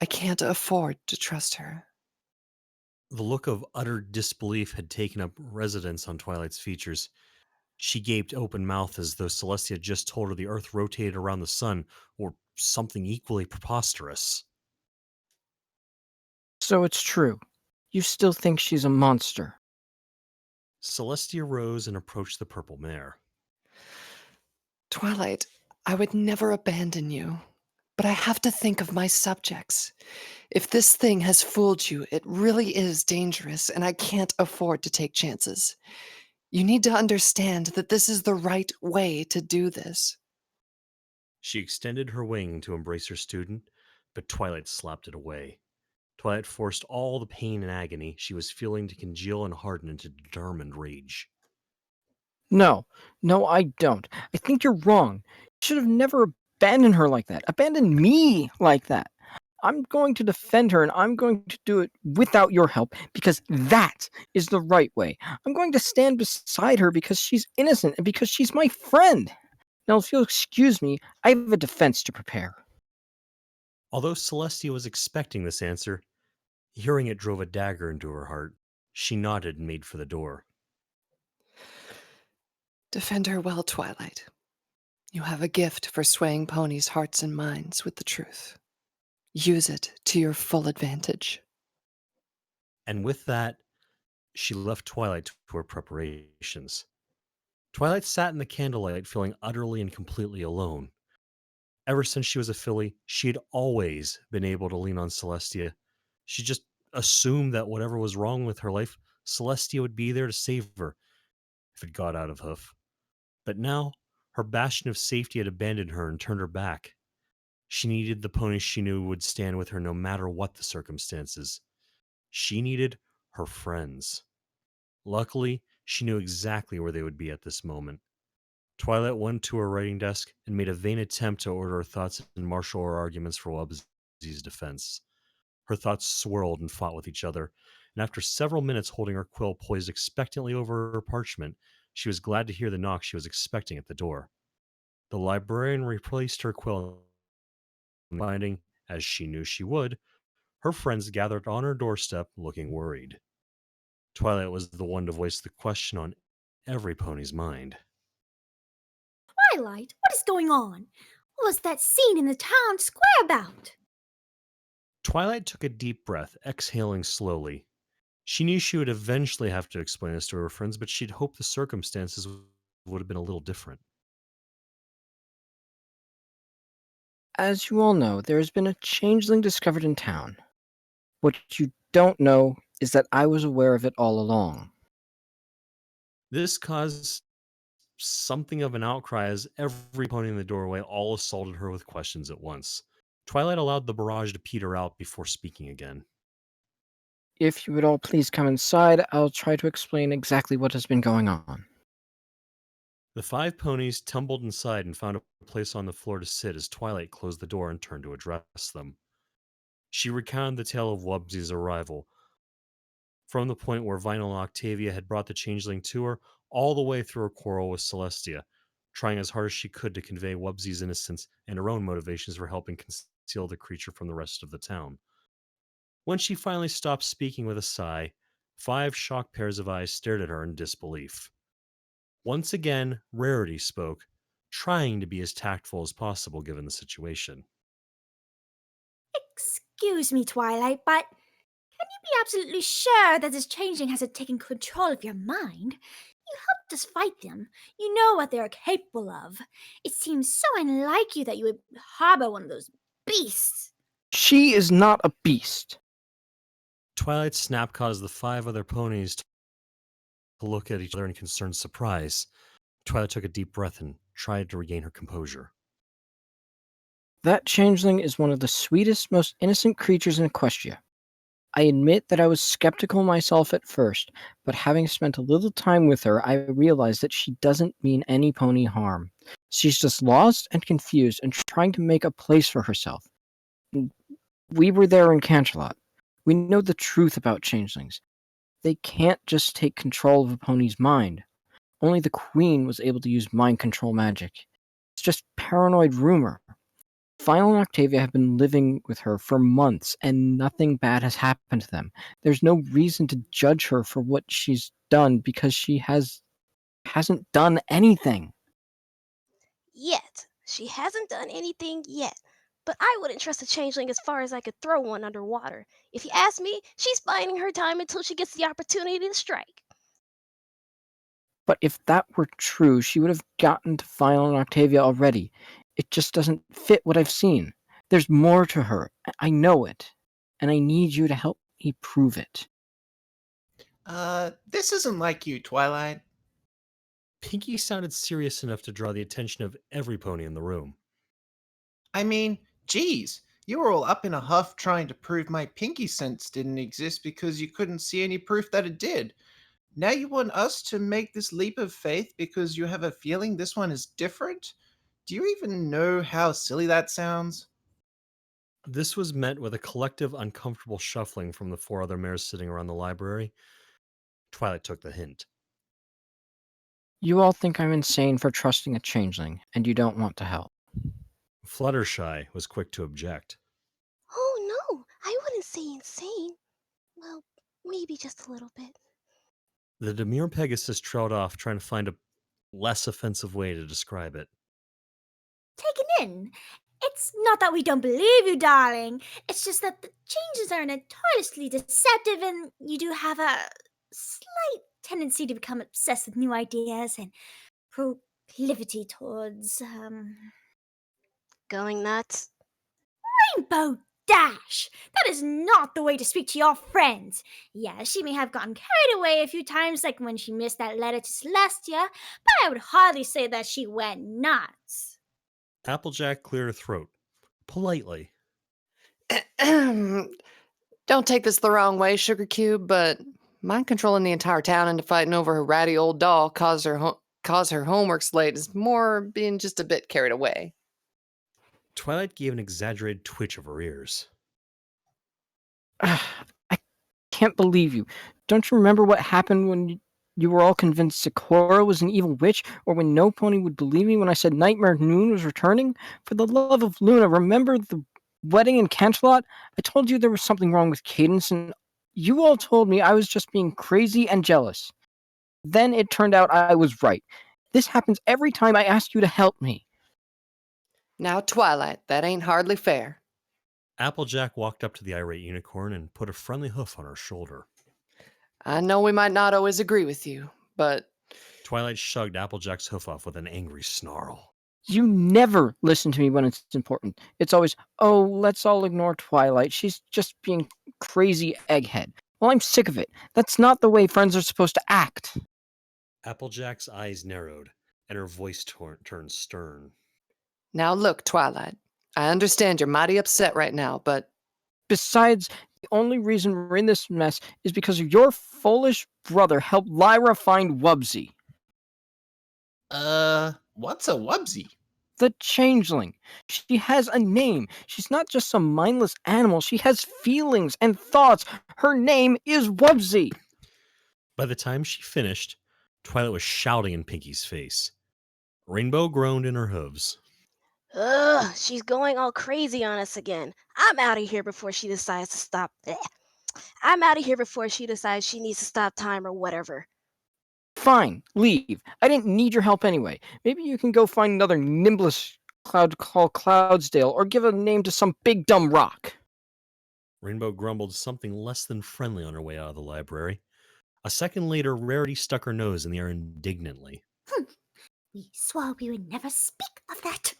I can't afford to trust her. The look of utter disbelief had taken up residence on Twilight's features. She gaped open-mouthed as though Celestia had just told her the Earth rotated around the sun, or something equally preposterous. So it's true. You still think she's a monster. Celestia rose and approached the purple mare. Twilight, I would never abandon you, but I have to think of my subjects. If this thing has fooled you, it really is dangerous, and I can't afford to take chances. You need to understand that this is the right way to do this. She extended her wing to embrace her student, but Twilight slapped it away. Twilight forced all the pain and agony she was feeling to congeal and harden into determined rage. No, I don't. I think you're wrong. You should have never abandoned her like that. Abandoned me like that. I'm going to defend her, and I'm going to do it without your help because that is the right way. I'm going to stand beside her because she's innocent and because she's my friend. Now, if you'll excuse me, I have a defense to prepare. Although Celestia was expecting this answer, hearing it drove a dagger into her heart. She nodded and made for the door. Defend her well, Twilight. You have a gift for swaying ponies' hearts and minds with the truth. Use it to your full advantage. And with that, she left Twilight to her preparations. Twilight sat in the candlelight feeling utterly and completely alone. Ever since she was a filly, she had always been able to lean on Celestia. She just assumed that whatever was wrong with her life, Celestia would be there to save her if it got out of hoof. But now, her bastion of safety had abandoned her and turned her back. She needed the pony she knew would stand with her no matter what the circumstances. She needed her friends. Luckily, she knew exactly where they would be at this moment. Twilight went to her writing desk and made a vain attempt to order her thoughts and marshal her arguments for Wubsy's defense. Her thoughts swirled and fought with each other, and after several minutes holding her quill poised expectantly over her parchment, she was glad to hear the knock she was expecting at the door. The librarian replaced her quill, finding, as she knew she would, her friends gathered on her doorstep looking worried. Twilight was the one to voice the question on every pony's mind. Twilight, what is going on? What was that scene in the town square about? Twilight took a deep breath, exhaling slowly. She knew she would eventually have to explain this to her friends, but she'd hoped the circumstances would have been a little different. As you all know, there has been a changeling discovered in town. What you don't know is that I was aware of it all along. This caused something of an outcry as every pony in the doorway all assaulted her with questions at once. Twilight allowed the barrage to peter out before speaking again. If you would all please come inside, I'll try to explain exactly what has been going on. The 5 ponies tumbled inside and found a place on the floor to sit as Twilight closed the door and turned to address them. She recounted the tale of Wubsy's arrival, from the point where Vinyl and Octavia had brought the changeling to her, all the way through her quarrel with Celestia, trying as hard as she could to convey Wubsy's innocence and her own motivations for helping conceal the creature from the rest of the town. When she finally stopped speaking with a sigh, 5 shocked pairs of eyes stared at her in disbelief. Once again, Rarity spoke, trying to be as tactful as possible given the situation. Excuse me, Twilight, but can you be absolutely sure that this changeling hasn't taken control of your mind? You helped us fight them. You know what they are capable of. It seems so unlike you that you would harbor one of those beasts. She is not a beast. Twilight's snap caused the 5 other ponies to look at each other in concerned surprise. Twilight took a deep breath and tried to regain her composure. That changeling is one of the sweetest, most innocent creatures in Equestria. I admit that I was skeptical myself at first, but having spent a little time with her, I realized that she doesn't mean any pony harm. She's just lost and confused and trying to make a place for herself. We were there in Canterlot. We know the truth about changelings. They can't just take control of a pony's mind. Only the Queen was able to use mind control magic. It's just paranoid rumor. Final and Octavia have been living with her for months, and nothing bad has happened to them. There's no reason to judge her for what she's done because she hasn't done anything. Yet. She hasn't done anything yet. But I wouldn't trust a changeling as far as I could throw one underwater. If you ask me, she's biding her time until she gets the opportunity to strike. But if that were true, she would have gotten to Final and Octavia already. It just doesn't fit what I've seen. There's more to her. I know it. And I need you to help me prove it. This isn't like you, Twilight. Pinky sounded serious enough to draw the attention of every pony in the room. I mean, geez, you were all up in a huff trying to prove my pinky sense didn't exist because you couldn't see any proof that it did. Now you want us to make this leap of faith because you have a feeling this one is different? Do you even know how silly that sounds? This was met with a collective uncomfortable shuffling from the 4 other mares sitting around the library. Twilight took the hint. You all think I'm insane for trusting a changeling, and you don't want to help. Fluttershy was quick to object. Oh no, I wouldn't say insane. Well, maybe just a little bit. The demure Pegasus trailed off, trying to find a less offensive way to describe it. Taken in. It's not that we don't believe you, darling. It's just that the changes are notoriously deceptive and you do have a slight tendency to become obsessed with new ideas and proclivity towards, Going nuts? Rainbow Dash! That is not the way to speak to your friends. Yeah, she may have gotten carried away a few times, like when she missed that letter to Celestia, but I would hardly say that she went nuts. Applejack cleared her throat, politely. Don't take this the wrong way, Sugar Cube, but mind controlling the entire town into fighting over her ratty old doll cause her homework slate is more being just a bit carried away. Twilight gave an exaggerated twitch of her ears. I can't believe you. Don't you remember what happened when you were all convinced Sakura was an evil witch, or when no pony would believe me when I said Nightmare Noon was returning? For the love of Luna, remember the wedding in Canterlot? I told you there was something wrong with Cadence, and you all told me I was just being crazy and jealous. Then it turned out I was right. This happens every time I ask you to help me. Now, Twilight, that ain't hardly fair. Applejack walked up to the irate unicorn and put a friendly hoof on her shoulder. I know we might not always agree with you, but... Twilight shrugged Applejack's hoof off with an angry snarl. You never listen to me when it's important. It's always, oh, let's all ignore Twilight. She's just being crazy egghead. Well, I'm sick of it. That's not the way friends are supposed to act. Applejack's eyes narrowed, and her voice turned stern. Now look, Twilight, I understand you're mighty upset right now, but... Besides, the only reason we're in this mess is because your foolish brother helped Lyra find Wubsy. What's a Wubsy? The changeling. She has a name. She's not just some mindless animal. She has feelings and thoughts. Her name is Wubsy. By the time she finished, Twilight was shouting in Pinky's face. Rainbow groaned in her hooves. Ugh, she's going all crazy on us again. I'm out of here before she decides to stop. Blech. I'm out of here before she decides she needs to stop time or whatever. Fine, leave. I didn't need your help anyway. Maybe you can go find another nimbless cloud called Cloudsdale or give a name to some big dumb rock. Rainbow grumbled something less than friendly on her way out of the library. A second later, Rarity stuck her nose in the air indignantly. We swore we would never speak of that.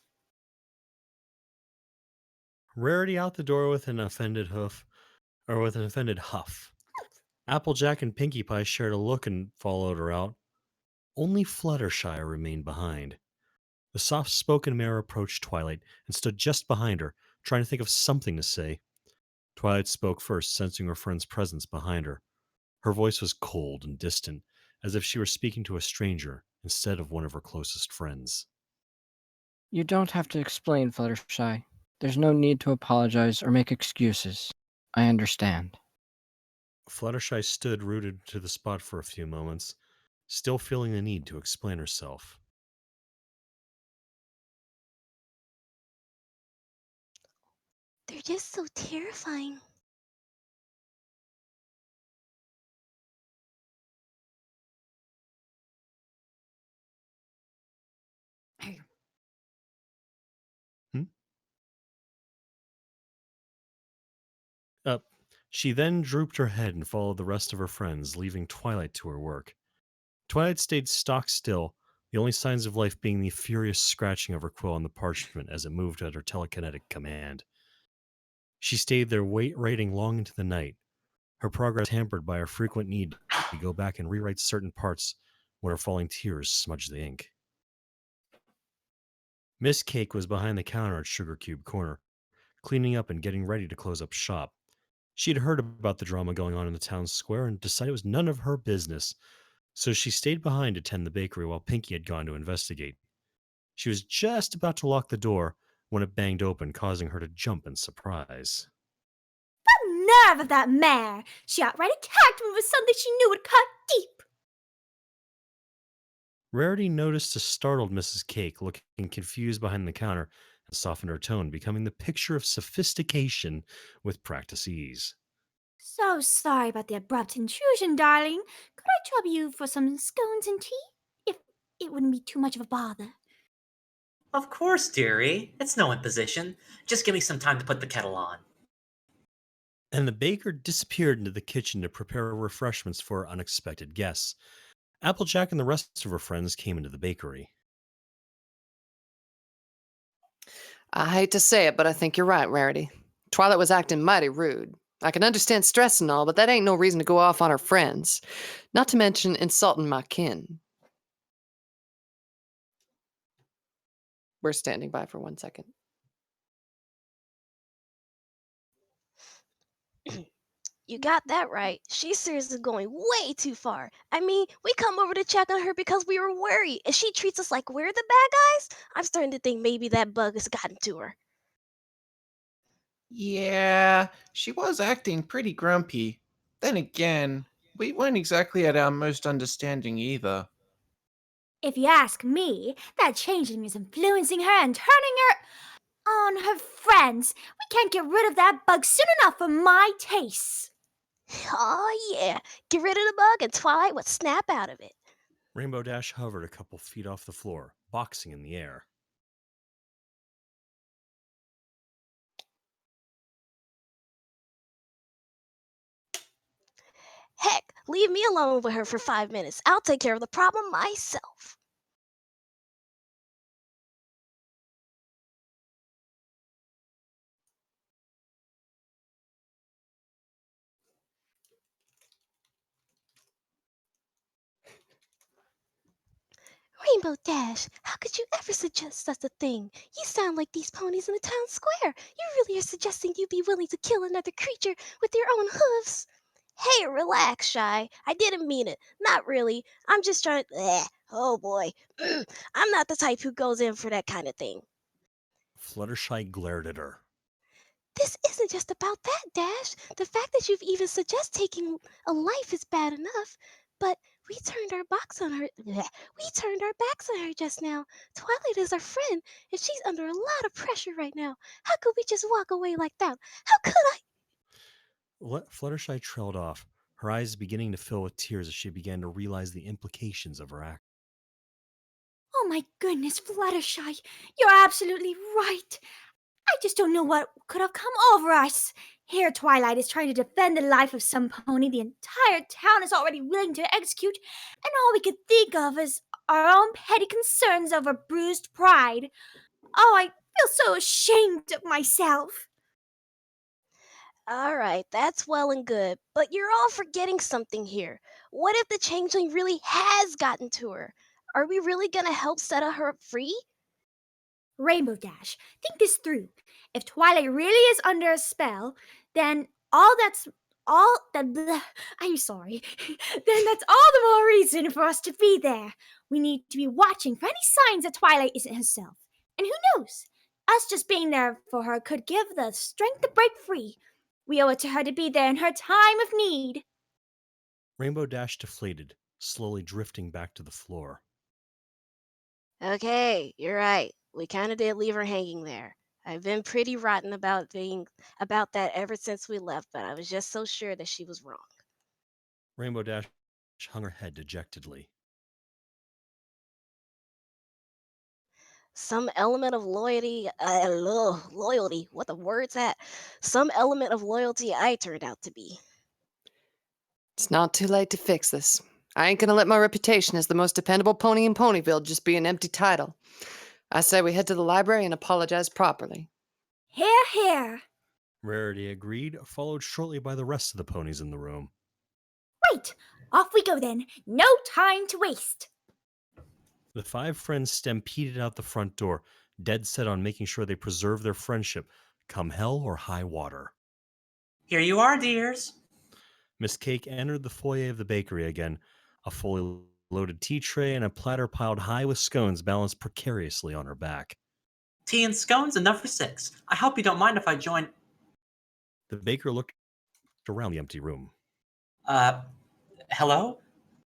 Rarity out the door with an offended huff. Applejack and Pinkie Pie shared a look and followed her out. Only Fluttershy remained behind. The soft-spoken mare approached Twilight and stood just behind her, trying to think of something to say. Twilight spoke first, sensing her friend's presence behind her. Her voice was cold and distant, as if she were speaking to a stranger instead of one of her closest friends. You don't have to explain, Fluttershy. There's no need to apologize or make excuses. I understand. Fluttershy stood rooted to the spot for a few moments, still feeling the need to explain herself. They're just so terrifying. She then drooped her head and followed the rest of her friends, leaving Twilight to her work. Twilight stayed stock still, the only signs of life being the furious scratching of her quill on the parchment as it moved at her telekinetic command. She stayed there writing long into the night, her progress hampered by her frequent need to go back and rewrite certain parts when her falling tears smudged the ink. Miss Cake was behind the counter at Sugar Cube Corner, cleaning up and getting ready to close up shop. She had heard about the drama going on in the town square and decided it was none of her business, so she stayed behind to tend the bakery while Pinky had gone to investigate. She was just about to lock the door when it banged open, causing her to jump in surprise. The nerve of that mare! She outright attacked me with something she knew would cut deep. Rarity noticed a startled Mrs. Cake looking confused behind the counter and softened her tone, becoming the picture of sophistication with practice ease. So sorry about the abrupt intrusion, darling. Could I trouble you for some scones and tea? If it wouldn't be too much of a bother. Of course, dearie. It's no imposition. Just give me some time to put the kettle on. And the baker disappeared into the kitchen to prepare refreshments for unexpected guests. Applejack and the rest of her friends came into the bakery. I hate to say it, but I think you're right, Rarity. Twilight was acting mighty rude. I can understand stress and all, but that ain't no reason to go off on her friends. Not to mention insulting my kin. We're standing by for 1 second. You got that right. She's seriously going way too far. I mean, we come over to check on her because we were worried, and she treats us like we're the bad guys? I'm starting to think maybe that bug has gotten to her. Yeah, she was acting pretty grumpy. Then again, we weren't exactly at our most understanding either. If you ask me, that changeling is influencing her and turning her on her friends. We can't get rid of that bug soon enough for my tastes. Oh yeah, get rid of the bug and Twilight would snap out of it. Rainbow Dash hovered a couple feet off the floor, boxing in the air. Heck, leave me alone with her for 5 minutes. I'll take care of the problem myself. Rainbow Dash, how could you ever suggest such a thing? You sound like these ponies in the town square. You really are suggesting you'd be willing to kill another creature with your own hooves. Hey, relax, Shy. I didn't mean it. Not really. I'm just trying. Oh boy. I'm not the type who goes in for that kind of thing. Fluttershy glared at her. This isn't just about that, Dash. The fact that you've even suggested taking a life is bad enough. But we turned our backs on her. We turned our backs on her just now. Twilight is our friend, and she's under a lot of pressure right now. How could we just walk away like that? How could I? Fluttershy trailed off, her eyes beginning to fill with tears as she began to realize the implications of her act. Oh my goodness, Fluttershy, you're absolutely right. I just don't know what could have come over us. Here, Twilight is trying to defend the life of some pony the entire town is already willing to execute, and all we could think of is our own petty concerns over bruised pride. Oh, I feel so ashamed of myself. All right, that's well and good, but you're all forgetting something here. What if the changeling really has gotten to her? Are we really gonna help set her up free? Rainbow Dash, think this through. If Twilight really is under a spell, then I'm sorry. Then that's all the more reason for us to be there. We need to be watching for any signs that Twilight isn't herself. And who knows? Us just being there for her could give the strength to break free. We owe it to her to be there in her time of need. Rainbow Dash deflated, slowly drifting back to the floor. Okay, you're right. We kind of did leave her hanging there. I've been pretty rotten about that ever since we left, but I was just so sure that she was wrong. Rainbow Dash hung her head dejectedly. Some element of loyalty, what the word's that? Some element of loyalty I turned out to be. It's not too late to fix this. I ain't gonna let my reputation as the most dependable pony in Ponyville just be an empty title. I say we head to the library and apologize properly. Hear, hear. Rarity agreed, followed shortly by the rest of the ponies in the room. Right, off we go then. No time to waste. The five friends stampeded out the front door, dead set on making sure they preserve their friendship, come hell or high water. Here you are, dears. Miss Cake entered the foyer of the bakery again, a fully loaded tea tray and a platter piled high with scones balanced precariously on her back. Tea and scones, enough for 6. I hope you don't mind if I join. The baker looked around the empty room. Hello?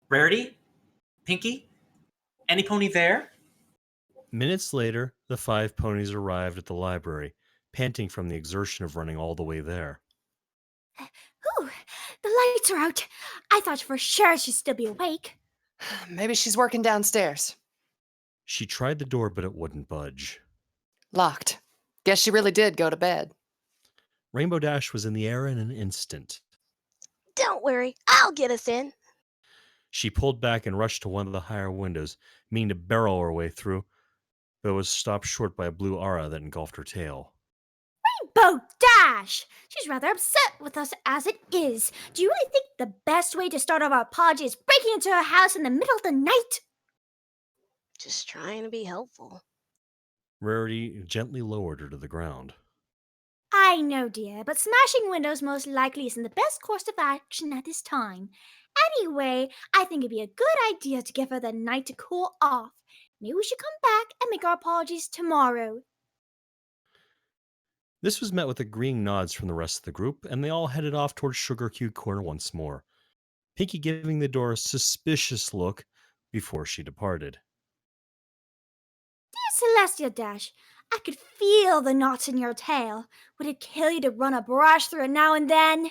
Rarity? Pinky? Any pony there? Minutes later, the five ponies arrived at the library, panting from the exertion of running all the way there. Ooh, the lights are out. I thought for sure she'd still be awake. Maybe she's working downstairs. She tried the door, but it wouldn't budge. Locked. Guess she really did go to bed. Rainbow Dash was in the air in an instant. Don't worry, I'll get us in. She pulled back and rushed to one of the higher windows, meaning to barrel her way through, but was stopped short by a blue aura that engulfed her tail. Rainbow Dash! She's rather upset with us as it is. Do you really think the best way to start off our apology is breaking into her house in the middle of the night? Just trying to be helpful. Rarity gently lowered her to the ground. I know, dear, but smashing windows most likely isn't the best course of action at this time. Anyway, I think it'd be a good idea to give her the night to cool off. Maybe we should come back and make our apologies tomorrow. This was met with agreeing nods from the rest of the group, and they all headed off towards Sugar Cube Corner once more, Pinky giving the door a suspicious look before she departed. Dear Celestial Dash, I could feel the knots in your tail. Would it kill you to run a brush through it now and then?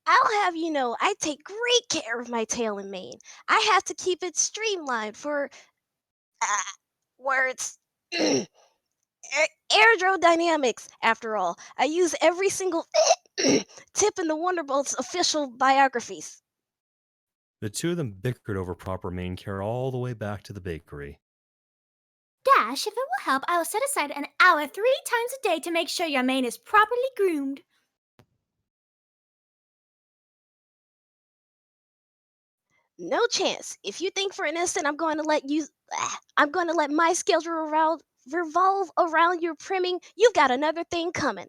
I'll have you know, I take great care of my tail and mane. I have to keep it streamlined for words. Aerodynamics, after all. I use every single tip in the Wonderbolt's official biographies. The two of them bickered over proper mane care all the way back to the bakery. Dash, if it will help, I will set aside an hour 3 times a day to make sure your mane is properly groomed. No chance. If you think for an instant I'm going to let my schedule revolve around your priming, you've got another thing coming.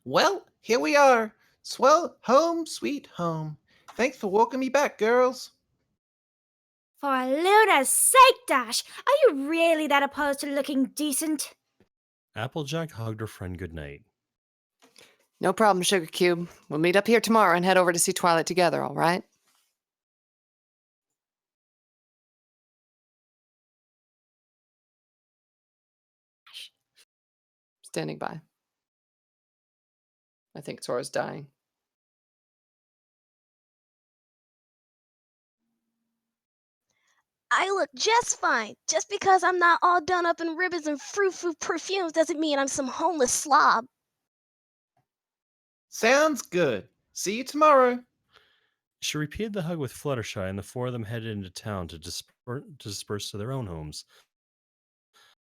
Well, here we are. Swell, home sweet home. Thanks for walking me back, girls. For Luna's sake, Dash, are you really that opposed to looking decent? Applejack hugged her friend goodnight. No problem, Sugar Cube. We'll meet up here tomorrow and head over to see Twilight together, all right? Standing by. I think Sora's dying. I look just fine. Just because I'm not all done up in ribbons and frou-frou perfumes doesn't mean I'm some homeless slob. Sounds good. See you tomorrow. She repeated the hug with Fluttershy, and the four of them headed into town to disperse to their own homes.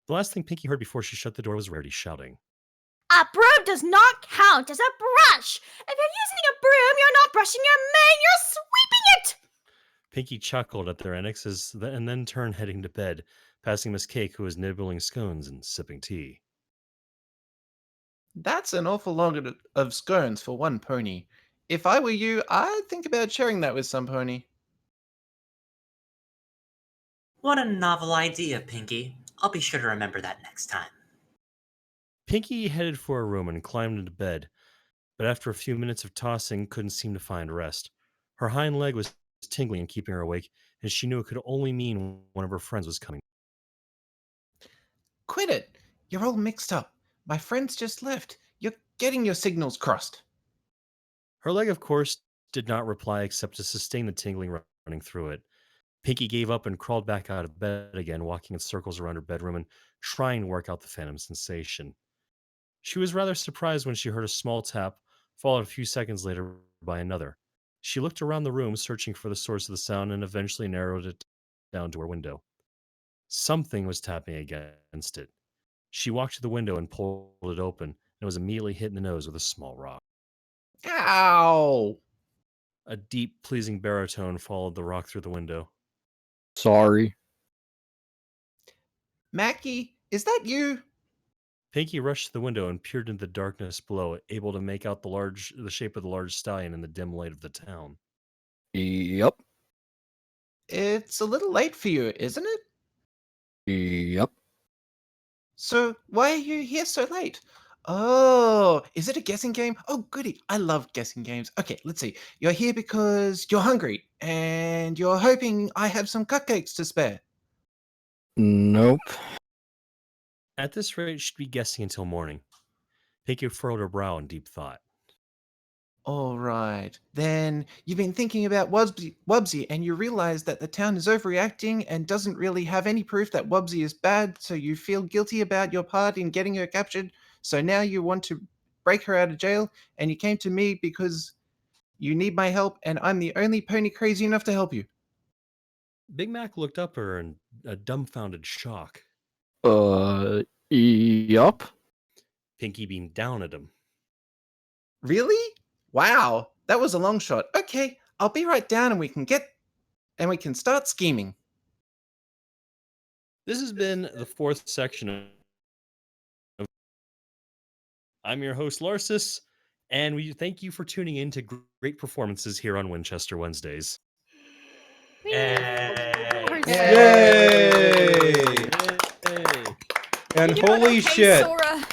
The last thing Pinkie heard before she shut the door was Rarity shouting. A broom does not count as a brush! If you're using a broom, you're not brushing your mane, you're sweeping it! Pinkie chuckled at their antics and then turned heading to bed, passing Miss Cake, who was nibbling scones and sipping tea. That's an awful lot of scones for one pony. If I were you, I'd think about sharing that with some pony. What a novel idea, Pinkie. I'll be sure to remember that next time. Pinkie headed for her room and climbed into bed, but after a few minutes of tossing, couldn't seem to find rest. Her hind leg was tingling and keeping her awake, and she knew it could only mean one of her friends was coming. Quit it! You're all mixed up. My friends just left. You're getting your signals crossed. Her leg, of course, did not reply except to sustain the tingling running through it. Pinkie gave up and crawled back out of bed again, walking in circles around her bedroom and trying to work out the phantom sensation. She was rather surprised when she heard a small tap, followed a few seconds later by another. She looked around the room, searching for the source of the sound, and eventually narrowed it down to her window. Something was tapping against it. She walked to the window and pulled it open, and was immediately hit in the nose with a small rock. Ow! A deep, pleasing baritone followed the rock through the window. Sorry. Mackie, is that you? Pinkie rushed to the window and peered into the darkness below, able to make out the shape of the large stallion in the dim light of the town. Yep. It's a little late for you, isn't it? Yep. So, why are you here so late? Oh, is it a guessing game? Oh, goody. I love guessing games. Okay, let's see. You're here because you're hungry, and you're hoping I have some cupcakes to spare. Nope. At this rate, she'd be guessing until morning. Pinkie furrowed her brow in deep thought. All right. Then you've been thinking about Wubsy, and you realize that the town is overreacting and doesn't really have any proof that Wubsy is bad, so you feel guilty about your part in getting her captured. So now you want to break her out of jail, and you came to me because you need my help, and I'm the only pony crazy enough to help you. Big Mac looked up at her in a dumbfounded shock. Yup. Pinkie beamed down at him. Really? Wow, that was a long shot. Okay, I'll be right down and we can start scheming. This has been the fourth section of I'm your host, Larsis, and we thank you for tuning in to great performances here on Winchester Wednesdays. Yay! Yay! And You're doing holy okay, shit. Sora.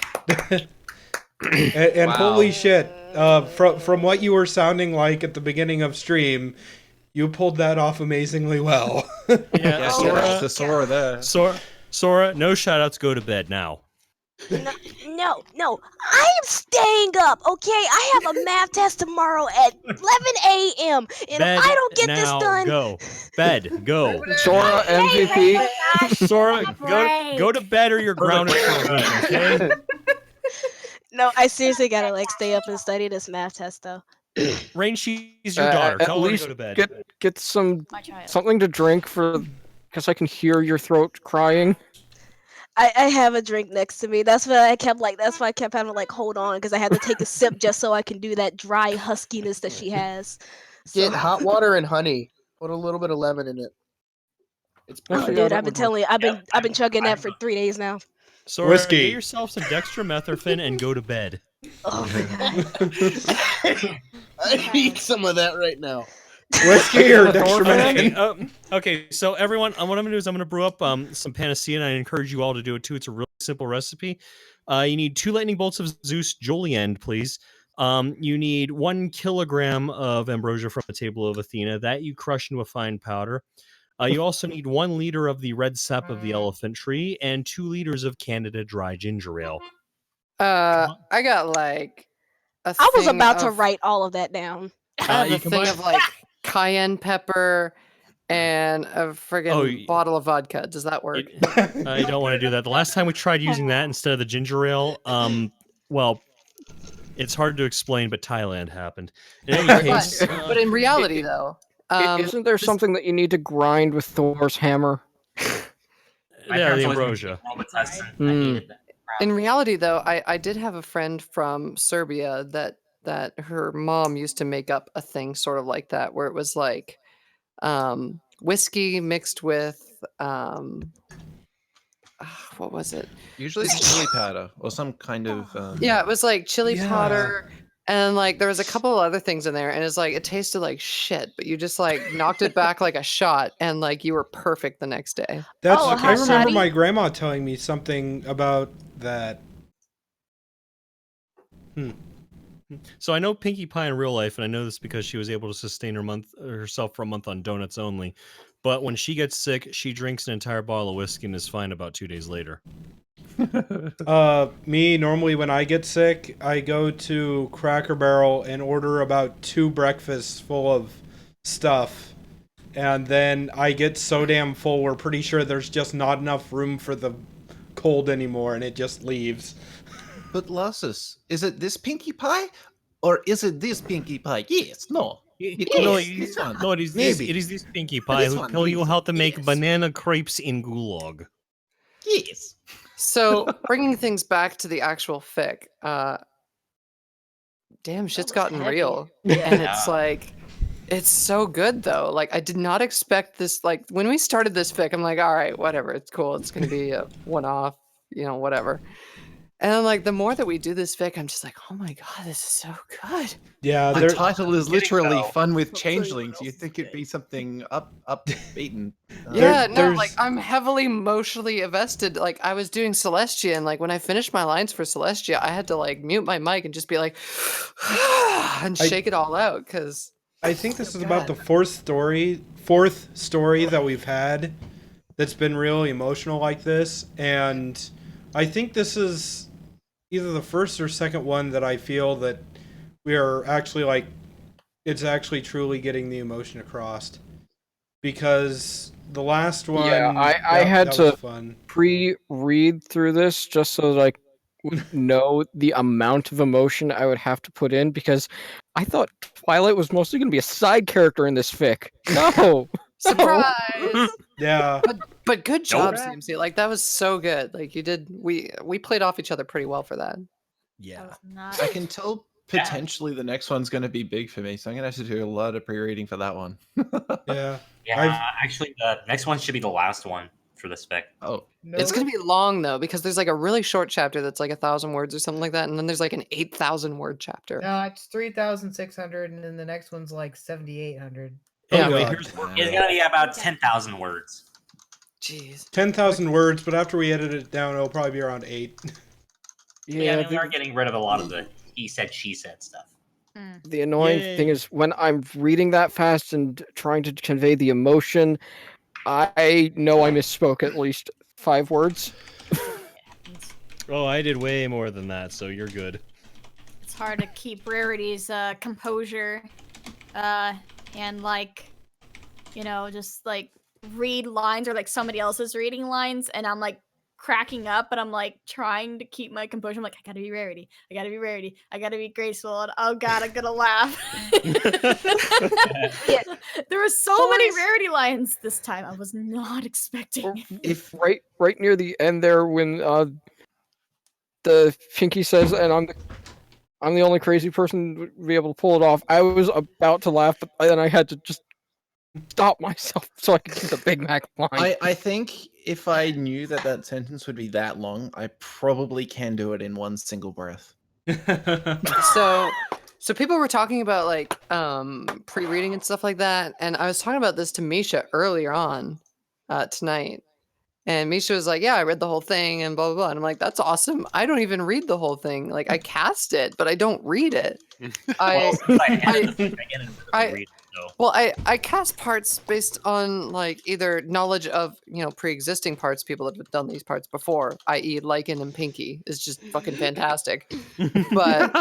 and Wow. holy shit. From what you were sounding like at the beginning of stream, you pulled that off amazingly well. Yeah, Sora there. Sora, no shoutouts, go to bed now. No, I am staying up, okay? I have a math test tomorrow at 11 a.m. And Bed if I don't get now, this done... go. Bed, go. Sora MVP. Sora, go to bed or you're grounded for a week, okay? No, I seriously gotta stay up and study this math test though. Rain, she's your daughter. At Tell her to least go to bed. get My child. something to drink because I can hear your throat crying. I have a drink next to me. That's why I kept having to hold on because I had to take a sip just so I can do that dry huskiness that she has. Get hot water and honey. Put a little bit of lemon in it. It's Oh, perfect. dude, I've been telling you, I've been chugging that for 3 days now. Sora, Whiskey. get yourself some dextromethorphan and go to bed. Oh my god. I need some of that right now. Whiskey or Okay, dextromethorphan? okay, so everyone, what I'm going to do is I'm going to brew up some panacea, and I encourage you all to do it too. It's a really simple recipe. You need 2 lightning bolts of Zeus Julienne, please. You need 1 kilogram of ambrosia from the table of Athena that you crush into a fine powder. You also need 1 liter of the red sap of the elephant tree and 2 liters of Canada dry ginger ale. I got like a I was thing about to of- write all of that down. I have you a thing combine- of like cayenne pepper and a friggin' bottle of vodka. Does that work? I don't want to do that. The last time we tried using that instead of the ginger ale, well, it's hard to explain, but Thailand happened. In any case, but in reality, though, isn't there something that you need to grind with Thor's hammer? yeah, the ambrosia. In reality, though, I did have a friend from Serbia that her mom used to make up a thing sort of like that, where it was like whiskey mixed with what was it? Usually it's chili powder or some kind of. Yeah, it was like chili Yeah. powder, and like there was a couple of other things in there, and it's like it tasted like shit, but you just like knocked it back like a shot, and like you were perfect the next day. That's Oh, a I hot remember toddy? my grandma telling me something about that. So I know Pinkie Pie in real life, and I know this because she was able to sustain herself for a month on donuts only. But when she gets sick, she drinks an entire bottle of whiskey and is fine about 2 days later. Me, normally when I get sick, I go to Cracker Barrel and order about 2 breakfasts full of stuff. And then I get so damn full, we're pretty sure there's just not enough room for the cold anymore, and it just leaves. But Larsus, is it this Pinkie Pie? Or is it this Pinkie Pie? Yes, no. No, Yes, this one. no, it is Maybe. this Pinkie Pie This who one, tell you please. how to make Yes. banana crepes in gulag. Yes. So bringing things back to the actual fic, damn, shit's gotten heavy. real, and it's like. It's so good though. Like I did not expect this. Like when we started this fic, I'm like, all right, whatever, it's cool. It's gonna be a one-off, whatever. And then like the more that we do this fic, I'm just like, oh my god, this is so good. Yeah, The title is literally though. "Fun with Changelings." You'd think it'd be something upbeaten. Yeah, no, like I'm heavily emotionally invested. Like I was doing Celestia, and like when I finished my lines for Celestia, I had to like mute my mic and just be like, and shake it all out because. I think this is about the fourth story that we've had that's been really emotional like this, and I think this is either the first or second one that I feel that we are actually like it's actually truly getting the emotion across, because the last one, Yeah, I had that was to fun. pre-read through this just so that I would know the amount of emotion I would have to put in because I thought Twilight was mostly going to be a side character in this fic. No, Surprise! Yeah, but good job, CMC. Like that was so good. Like you did. We played off each other pretty well for that. Yeah, I can tell potentially the next one's going to be big for me, so I'm going to have to do a lot of pre-reading for that one. Yeah. Actually, the next one should be the last one for this spec. Oh, It's gonna be long though because there's like a really short chapter that's like 1,000 words or something like that, and then there's like an 8,000 word chapter. No, it's 3,600, and then the next one's like 7,800. It's gonna be about 10,000 words. Jeez. 10,000 words, but after we edit it down, it'll probably be around 8. Yeah, I mean, we are getting rid of a lot of the he said, she said stuff. The annoying thing is when I'm reading that fast and trying to convey the emotion, I know I misspoke at least 5 words. Oh, I did way more than that, so you're good. It's hard to keep Rarity's composure and like, just like read lines or like somebody else is reading lines and I'm like cracking up, but I'm like trying to keep my composure. I'm like, I gotta be Rarity. I gotta be Rarity. I gotta be graceful. And oh god, I'm gonna laugh. There were so many Rarity lines this time. I was not expecting. If right near the end there when the Pinky says, and I'm the only crazy person to be able to pull it off. I was about to laugh, but then I had to just stop myself so I could do the Big Mac line. I think if I knew that sentence would be that long, I probably can do it in one single breath. So people were talking about like pre-reading and stuff like that, and I was talking about this to Misha earlier on tonight. And Misha was like, "Yeah, I read the whole thing," and blah blah blah. And I'm like, "That's awesome. I don't even read the whole thing. Like, I cast it, but I don't read it. I cast parts based on like either knowledge of pre-existing parts, people that have done these parts before, i.e., Lycan and Pinky is just fucking fantastic. But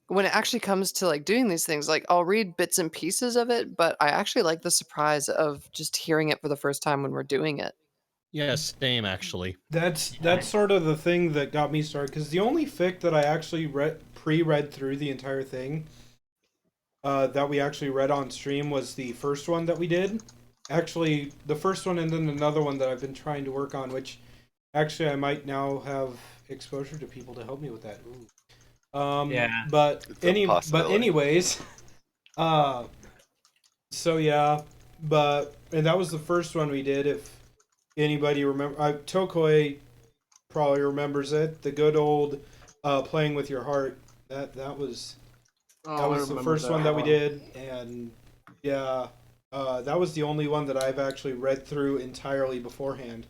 when it actually comes to like doing these things, like I'll read bits and pieces of it, but I actually like the surprise of just hearing it for the first time when we're doing it. Yeah, same actually. That's sort of the thing that got me started, because the only fic that I actually read through the entire thing that we actually read on stream was the first one that we did. Actually, the first one, and then another one that I've been trying to work on, which actually I might now have exposure to people to help me with that. Ooh. Yeah. But anyways, so yeah, and that was the first one we did. If anybody remember, Tokoi probably remembers it. The good old playing with your heart. That was the first one that we did, and yeah, that was the only one that I've actually read through entirely beforehand.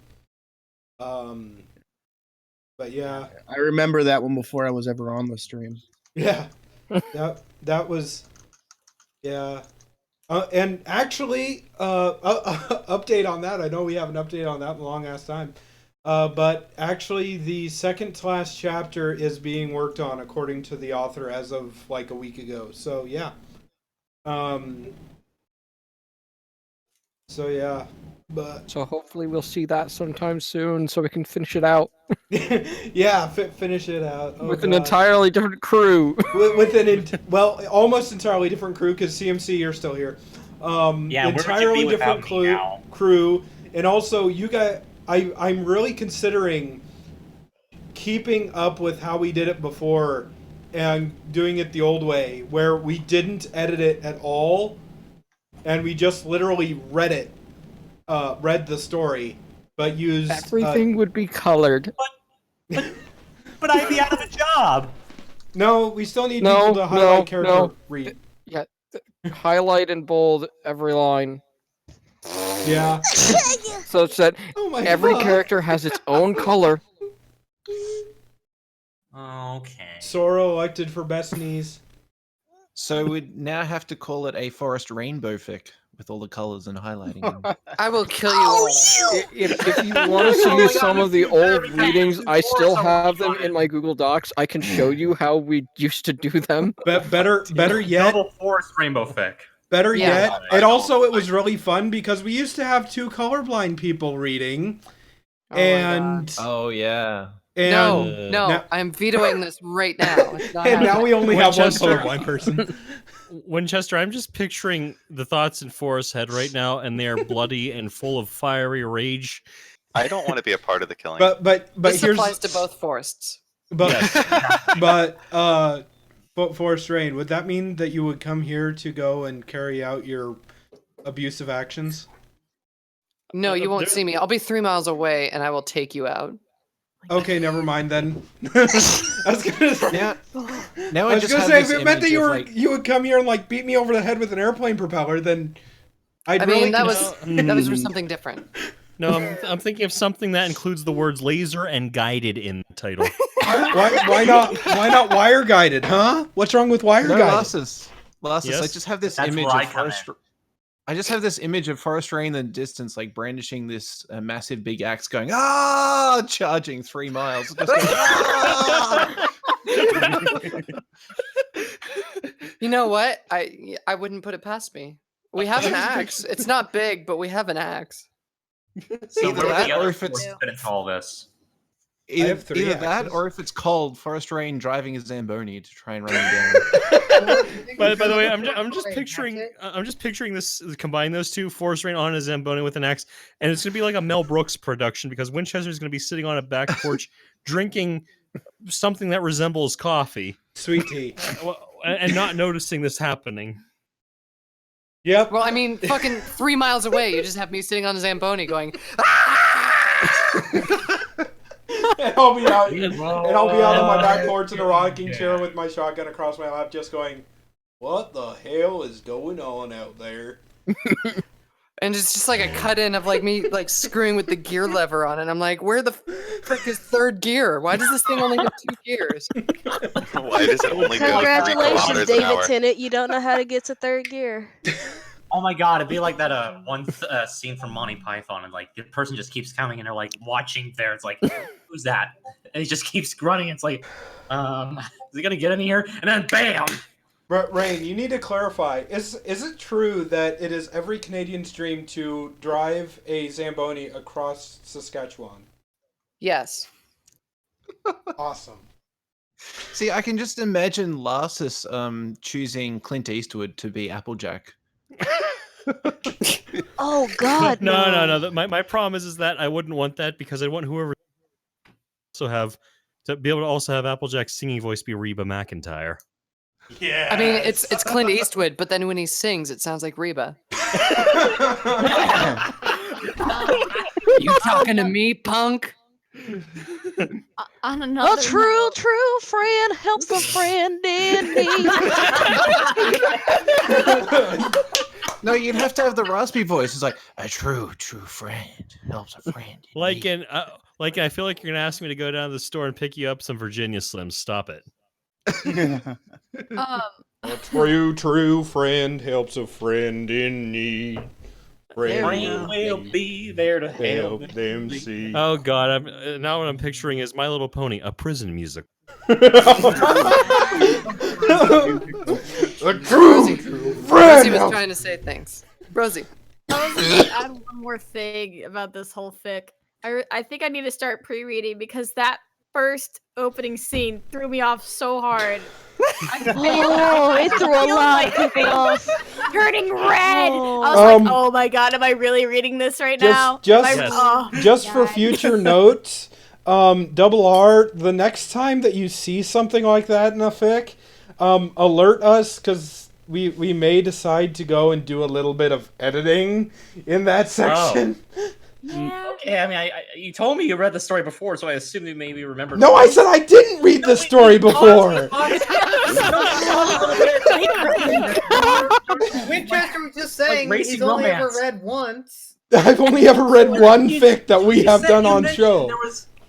But yeah, I remember that one before I was ever on the stream. Yeah, that was, yeah. And actually, update on that. I know we haven't updated on that in a long ass time. But actually, the second to last chapter is being worked on according to the author as of like a week ago. So yeah. So yeah, but So hopefully we'll see that sometime soon, so we can finish it out. yeah, finish it out. Oh, with an God. entirely different crew. Well, almost entirely different crew, because CMC, you're still here. Yeah, entirely where would you be different without me now? crew, and also you guys. I'm really considering keeping up with how we did it before and doing it the old way, where we didn't edit it at all, and we just literally read the story, but used Everything would be colored. But I'd be out of a job. No, we still need people to highlight character read. Yeah, highlight and bold every line. Yeah. So it's that every God. character has its own color. Okay. Sora elected for best knees. So we'd now have to call it a forest rainbow fic with all the colors and highlighting them. I will kill you all. If you want to see some of the old readings, I still have them in my Google Docs. I can show you how we used to do them. Better yet, Double forest rainbow fic. Better yet, it was really fun because we used to have two colorblind people reading, and oh yeah. And no, I'm vetoing this right now. And now we only have one Winchester. colorblind person. Winchester, I'm just picturing the thoughts in Forrest's head right now, and they are bloody and full of fiery rage. I don't want to be a part of the killing. But this here's applies to both forests. But Forest Rain, would that mean that you would come here to go and carry out your abusive actions? No, you won't see me. I'll be 3 miles away, and I will take you out. Okay, never mind then. I was gonna say, now I was gonna say if it meant that you would come here and like beat me over the head with an airplane propeller, then I mean that was for something different. No, I'm thinking of something that includes the words laser and guided in the title. Why not wire guided, huh? What's wrong with wire guided? Lassus, Yes? I just have this That's image where I of come Forest. I just have this image of Forest Rain in the distance, like brandishing this massive big axe, going charging 3 miles. Just going, You know what? I wouldn't put it past me. We have an axe. It's not big, but we have an axe. So Either where would that, the or other if it's forces fit into all this? either that, or if it's called Forest Rain driving a Zamboni to try and run him down. By the way, I'm just picturing this, combine those two, Forest Rain on a Zamboni with an axe, and it's gonna be like a Mel Brooks production because Winchester's gonna be sitting on a back porch drinking something that resembles coffee, sweet tea, and not noticing this happening. Yep. Well, I mean, fucking 3 miles away, you just have me sitting on a Zamboni going, And I'll be out on my back porch in a rocking chair with my shotgun across my lap, just going, "What the hell is going on out there?" and it's just like a cut in of like me like screwing with the gear lever on it. I'm like, where the frick is third gear? Why does this thing only have 2 gears? Why does it only go 3 Congratulations, kilometers an David hour? Tennant. You don't know how to get to third gear. Oh my god, it'd be like that one scene from Monty Python, and like the person just keeps coming, and they're like watching there. It's like, who's that? And he just keeps grunting. It's like, is he gonna get in here? And then bam! Rain, you need to clarify. Is it true that it is every Canadian's dream to drive a Zamboni across Saskatchewan? Yes. Awesome. See, I can just imagine Larsus choosing Clint Eastwood to be Applejack. Oh God! No. My problem is that I wouldn't want that because I want whoever to be able to also have Applejack's singing voice be Reba McEntire. Yeah. I mean, it's Clint Eastwood, but then when he sings, it sounds like Reba. You talking to me, punk? On another A true friend helps a friend in need. No, you'd have to have the raspy voice. It's like, a true friend helps a friend. Like I feel like you're gonna ask me to go down to the store and pick you up some Virginia Slims. Stop it. A true friend helps a friend in need. Friend will be there to help them see. Oh God! Now what I'm picturing is My Little Pony, a prison music. A true friend. Rosie was trying to say things. Rosie. I was gonna add one more thing about this whole fic. I think I need to start pre-reading because that first opening scene threw me off so hard. Oh, it threw a lot of people off. Turning red. Oh. I was like, "Oh my god, am I really reading this right now?" Just for future notes, Double R, the next time that you see something like that in a fic, alert us because we may decide to go and do a little bit of editing in that section. Okay, I mean, you told me you read the story before, so I assumed you maybe remembered. No, I said I didn't read the story before. Winchester was just saying racy he's only ever romance. read once. I've only ever read one fic that we have done on show.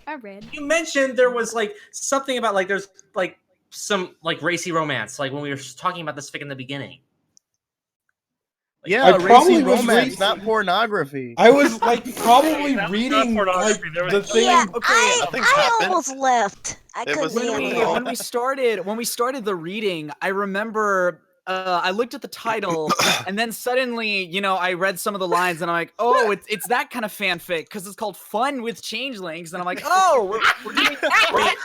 I read. You mentioned there was like something about like there's like some like racy romance, like when we were talking about this fic in the beginning. Yeah, I probably racy was romance, not pornography. I was like probably reading like the thing. Yeah, Okay, I almost left. I It was couldn't when handle we- it. when we started the reading, I remember I looked at the title and then suddenly, I read some of the lines and I'm like, oh, it's that kind of fanfic because it's called Fun with Changelings, and I'm like, oh, we're doing that.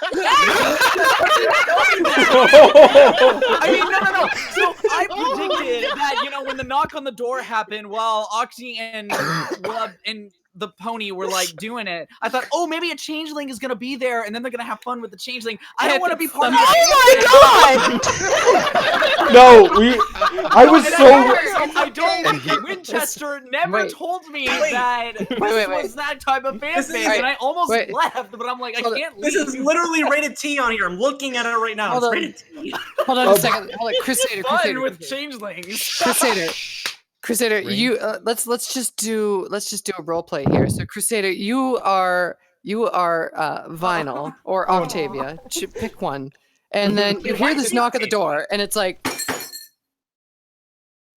I mean, no. So I predicted that when the knock on the door happened while Oxy and Wub and the pony were like doing it, I thought, oh, maybe a changeling is gonna be there, and then they're gonna have fun with the changeling. I don't want to be part of it. Oh my god! No, I was I don't. Winchester never told me that this was that type of fanfic, and I almost left, but I'm like, I can't leave. This is literally rated T on here. I'm looking at it right now. Hold It's on. rated T. Hold on a second. Hold on, Fun Crusader. with changelings. Crusader, you let's just do a role play here. So Crusader, you are Vinyl or Octavia. Pick one, and then you hear this knock at the door, and it's like.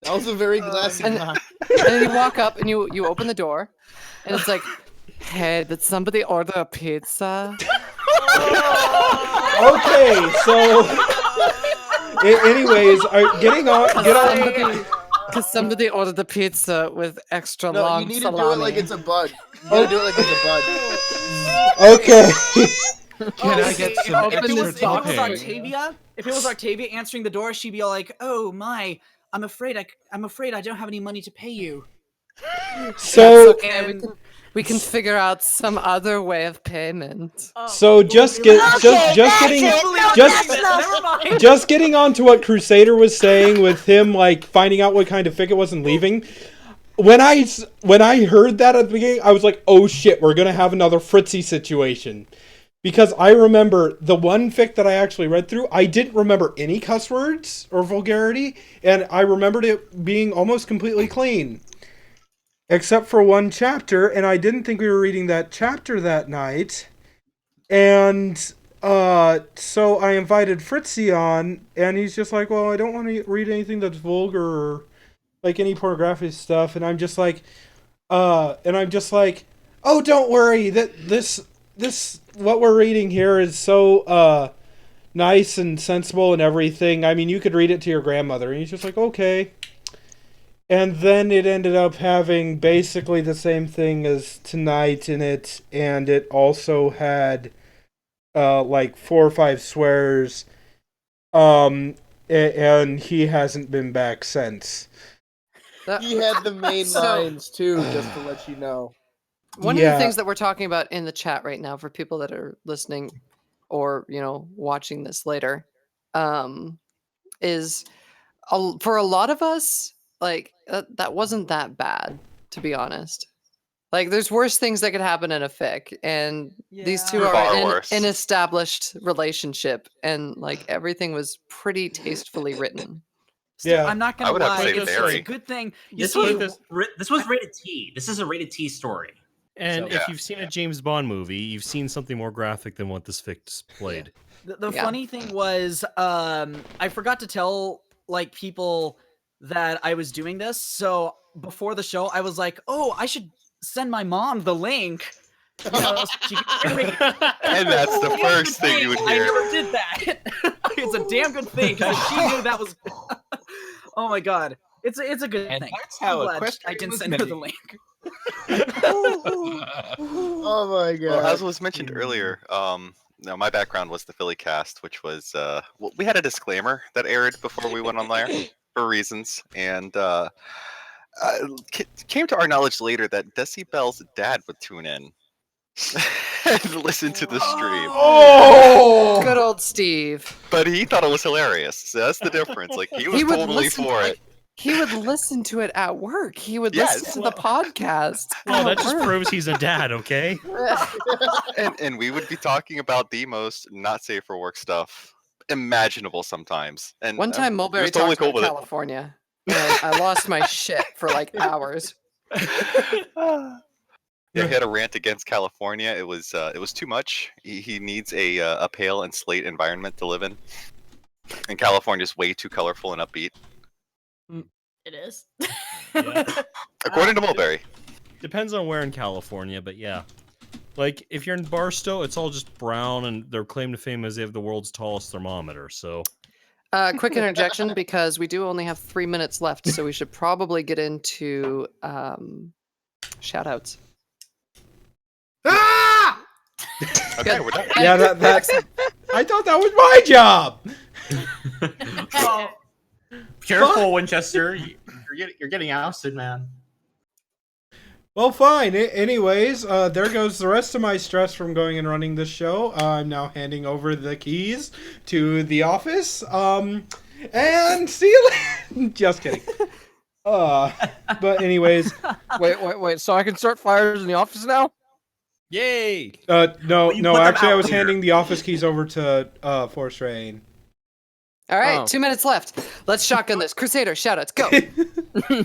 That was a very glassy knock. And then you walk up and you open the door, and it's like, hey, did somebody order a pizza? Okay, so anyways, get on. Because somebody ordered the pizza with extra No, long you need salami. to do it like it's a bug. You gotta do it like it's a bug. Okay. Can I get some If it was extra topping? Octavia answering the door, she'd be like, "Oh my, I'm afraid I don't have any money to pay you." So We can figure out some other way of payment. So just getting on to what Crusader was saying with him like finding out what kind of fic it was and leaving. When I heard that at the beginning, I was like, "Oh shit, we're gonna have another Fritzy situation," because I remember the one fic that I actually read through. I didn't remember any cuss words or vulgarity, and I remembered it being almost completely clean. Except for one chapter, and I didn't think we were reading that chapter that night. And so I invited Fritzy on, and he's just like, well, I don't want to read anything that's vulgar or like any pornographic stuff. And I'm just like, oh, don't worry, that this what we're reading here is so nice and sensible and everything. I mean, you could read it to your grandmother. And he's just like, okay. And then it ended up having basically the same thing as tonight in it, and it also had like 4 or 5 swears, and he hasn't been back since. He had the main lines too, just to let you know. One of the things that we're talking about in the chat right now for people that are listening or, watching this later, is for a lot of us, like, that wasn't that bad, to be honest. Like, there's worse things that could happen in a fic, and these two are in an established relationship, and, like, everything was pretty tastefully written. Yeah, I'm not gonna lie. It's a good thing. This was rated T. This is a rated T story. And if you've seen a James Bond movie, you've seen something more graphic than what this fic displayed. The funny thing was, I forgot to tell like people that I was doing this. So before the show, I was like, "Oh, I should send my mom the link." And that's the first thing you would hear. I never did that. It's a damn good thing because she knew that was. Oh my god, it's a good thing. That's how I didn't send her the link. Oh my god! Well, as was mentioned earlier, my background was the Philly cast, which was we had a disclaimer that aired before we went on there for reasons, and came to our knowledge later that Decibel's dad would tune in and listen to the stream. Oh, good old Steve. But he thought it was hilarious. So that's the difference. Like he was totally for it. He would listen to it at work. He would listen to the podcast. Well, that just proves he's a dad, okay? and we would be talking about the most not safe for work stuff imaginable sometimes. And one time Mulberry totally talked about California, and I lost my shit for like hours. Yeah, he had a rant against California. It was too much. He needs a pale and slate environment to live in. And California's way too colorful and upbeat. It is. According to Mulberry. Depends on where in California, but yeah. Like, if you're in Barstow, it's all just brown, and their claim to fame is they have the world's tallest thermometer, so... Quick interjection, because we do only have 3 minutes left, so we should probably get into shout-outs. Ah! Okay, we're done. Yeah, that's... I thought that was my job! Oh. Careful, Winchester. You're getting ousted, man. Well, fine. Anyways, there goes the rest of my stress from going and running this show. I'm now handing over the keys to the office. And see you later. Just kidding. But anyways. Wait. So I can start fires in the office now? Yay! No. Actually, I was handing the office keys over to Force Rain. All right, 2 minutes left. Let's shotgun this. Crusader, shoutouts, go. I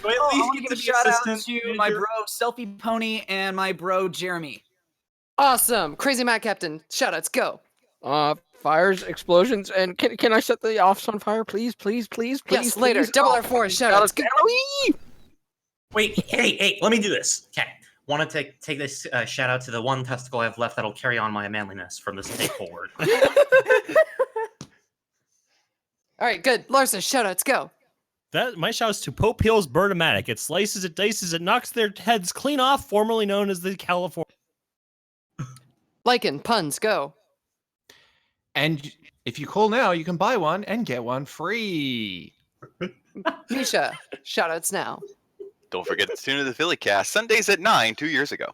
want to give a shout out to my bro Selfie Pony and my bro Jeremy. Awesome. Crazy Mad Captain, shoutouts, go. Fires, explosions, and can I set the office on fire, please? Yes, later. Double R4, shoutouts, go. Wait, hey, let me do this. Okay. Want to take this shout out to the one testicle I have left that'll carry on my manliness from this day forward. All right, good. Larson, shoutouts, go. My shout's to Pope Hill's Birdomatic. It slices, it dices, it knocks their heads clean off, formerly known as the California. Lycan, puns, go. And if you call now, you can buy one and get one free. Misha, shoutouts now. Don't forget to tune in to the Philly cast Sundays at 9, 2 years ago.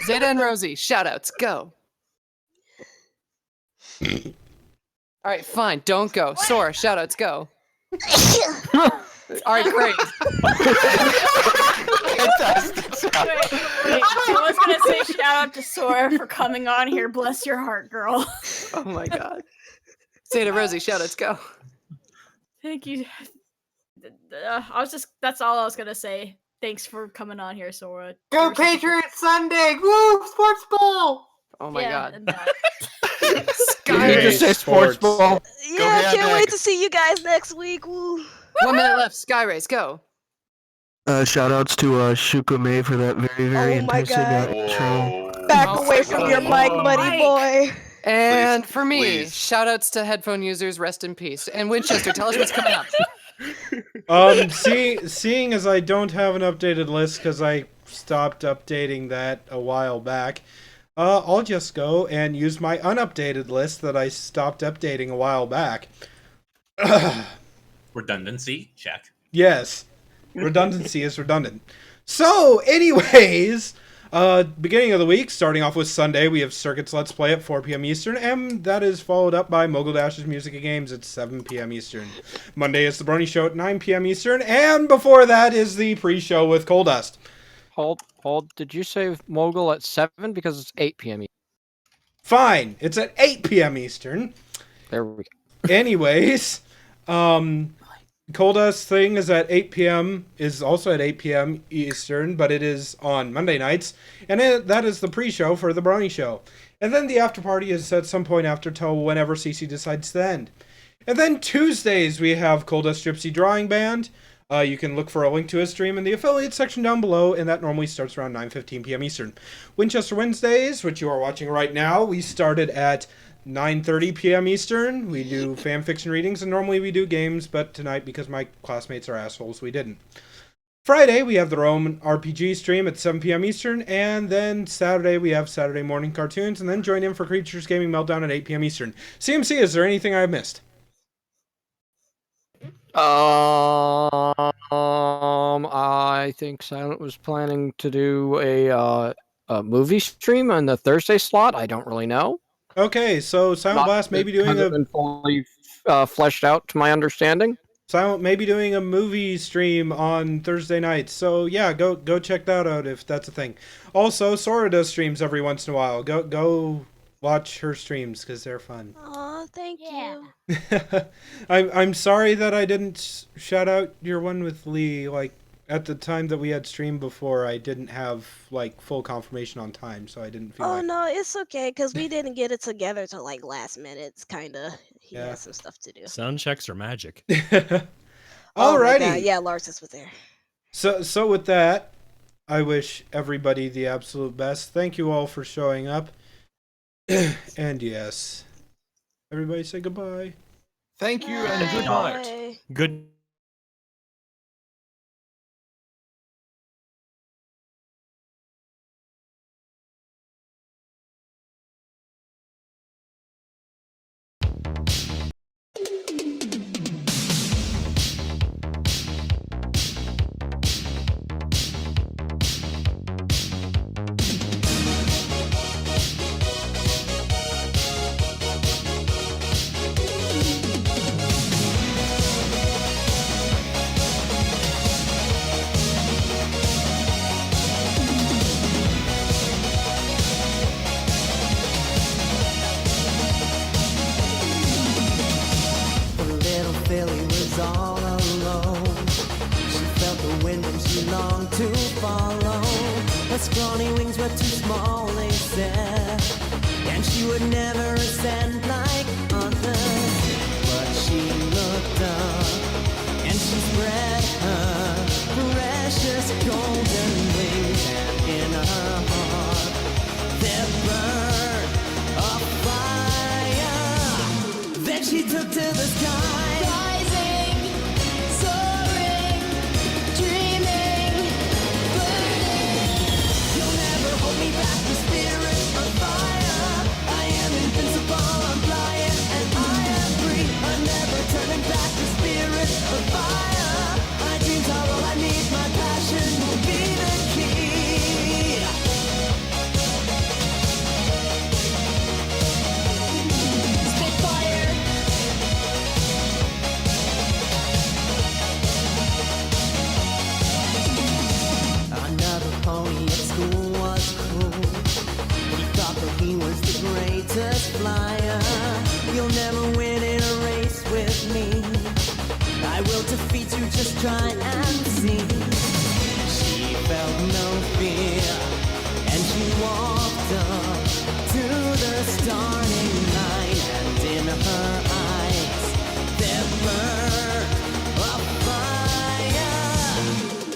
Zeta and Rosie, shoutouts, go. All right, fine, don't go. Sora, shoutouts, go. All right, great. Wait, I was gonna say shout out to Sora for coming on here. Bless your heart, girl. Oh my god. Zeta, Rosie, shoutouts, go. Thank you. That's all I was gonna say. Thanks for coming on here, Sora. Go You're such a- Patriots Sunday! Woo! Sports ball! Oh my god. and that. Sky just say sports ball. Yeah, can't wait to see you guys next week. Woo. 1 minute left. Sky Race, go. Shout outs to Shukume for that very, very Oh my interesting God. Back Oh away my from God. your mic, buddy boy. And for me, please. shout outs to headphone users, rest in peace. And Winchester, tell us what's coming up. Seeing as I don't have an updated list because I stopped updating that a while back, I'll just go and use my unupdated list that I stopped updating a while back. Redundancy, check. Yes, redundancy is redundant. So, anyways, beginning of the week, starting off with Sunday, we have Circuits Let's Play at 4 p.m. Eastern, and that is followed up by Mogul Dash's Music and Games at 7 p.m. Eastern. Monday is the Brony Show at 9 p.m. Eastern, and before that is the pre-show with Coal Dust. Hold. Did you say Mogul at 7? Because it's 8 p.m. Fine, it's at 8 p.m. Eastern. There we go. Anyways, Coal Dust thing is at 8 p.m. is also at 8 p.m. Eastern, but it is on Monday nights, and that is the pre-show for the Brony Show. And then the after party is at some point after till whenever CC decides to end. And then Tuesdays we have Coal Dust Gypsy Drawing Band. You can look for a link to his stream in the affiliate section down below, and that normally starts around 9:15 p.m. Eastern. Winchester Wednesdays, which you are watching right now, we started at 9:30 p.m. Eastern. We do fan fiction readings, and normally we do games, but tonight, because my classmates are assholes, we didn't. Friday, we have the Rome RPG stream at 7 p.m. Eastern, and then Saturday, we have Saturday morning cartoons, and then join in for Creatures Gaming Meltdown at 8 p.m. Eastern. CMC, is there anything I've missed? I think Silent was planning to do a movie stream on the Thursday slot. I don't really know. Okay, so Silent Blast may be doing hasn't been fully fleshed out to my understanding. Silent may be doing a movie stream on Thursday nights, so yeah, go check that out if that's a thing. Also, Sora does streams every once in a while. Go watch her streams because they're fun. Aw, thank you. I'm sorry that I didn't shout out your one with Lee. Like at the time that we had streamed before, I didn't have like full confirmation on time, so I didn't feel Oh like. no, it's okay because we didn't get it together till like last minute. It's kind of he Yeah. has some stuff to do. Sound checks are magic. Oh my God, Alrighty. yeah, Larsis was there. So with that, I wish everybody the absolute best. Thank you all for showing up. And yes, everybody say goodbye. Thank you and good night. Good. The little filly was all alone. She felt the wind and she longed to follow. Her scrawny wings were too small, they said, and she would never ascend like others. But she looked up and she spread her precious golden wings, and in her heart there burned a fire. Then she took to the sky, rising, soaring, dreaming, burning. You'll never hold me back, the spirit of fire. I am invincible, I'm flying, and I am free. I'm never turning back, the spirit of fire. My dreams are all I need. try and see. She felt no fear, and she walked up to the starting line, and in her eyes there burned a fire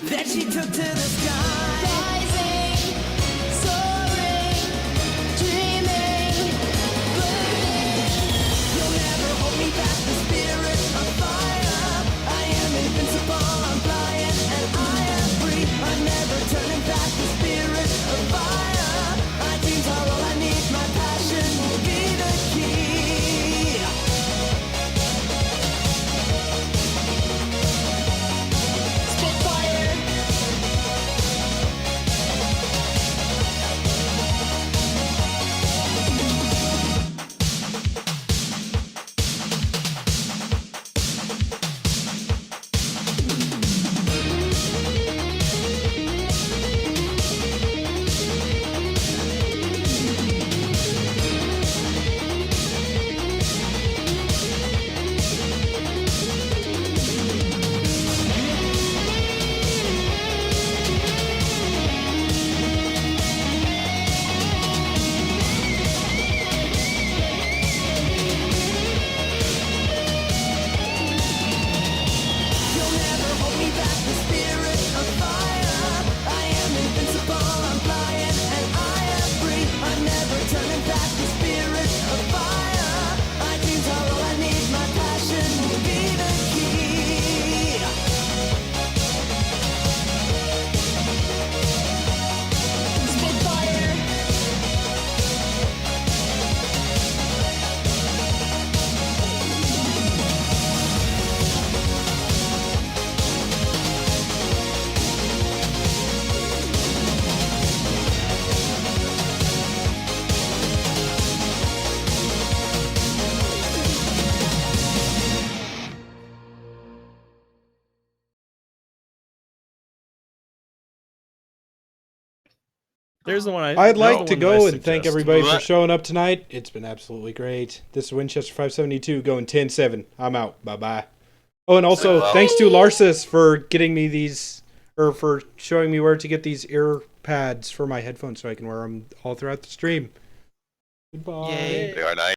that she took to the sky. Rising, soaring, dreaming, burning. You'll never hold me back, the spirit of fire. I am invincible, I'm flying, and I am free. I'm never turning back, the spirit of fire. My dreams are all I need, my passion will be the key. Spitfire. You'll never hold me back, the spirit of fire. I am invincible, I'm flying, and I am free. I'm never turning back, the spirit of fire. My dreams are all I need, my passion will be the key. Spitfire. There's the one I'd that's like the to one that I go and thank suggest. everybody for showing up tonight. It's been absolutely great. This is Winchester 572 going 10-7. I'm out. Bye-bye. Oh, and also thanks to Larsis for getting me these, or for showing me where to get these ear pads for my headphones so I can wear them all throughout the stream. Goodbye. They are nice.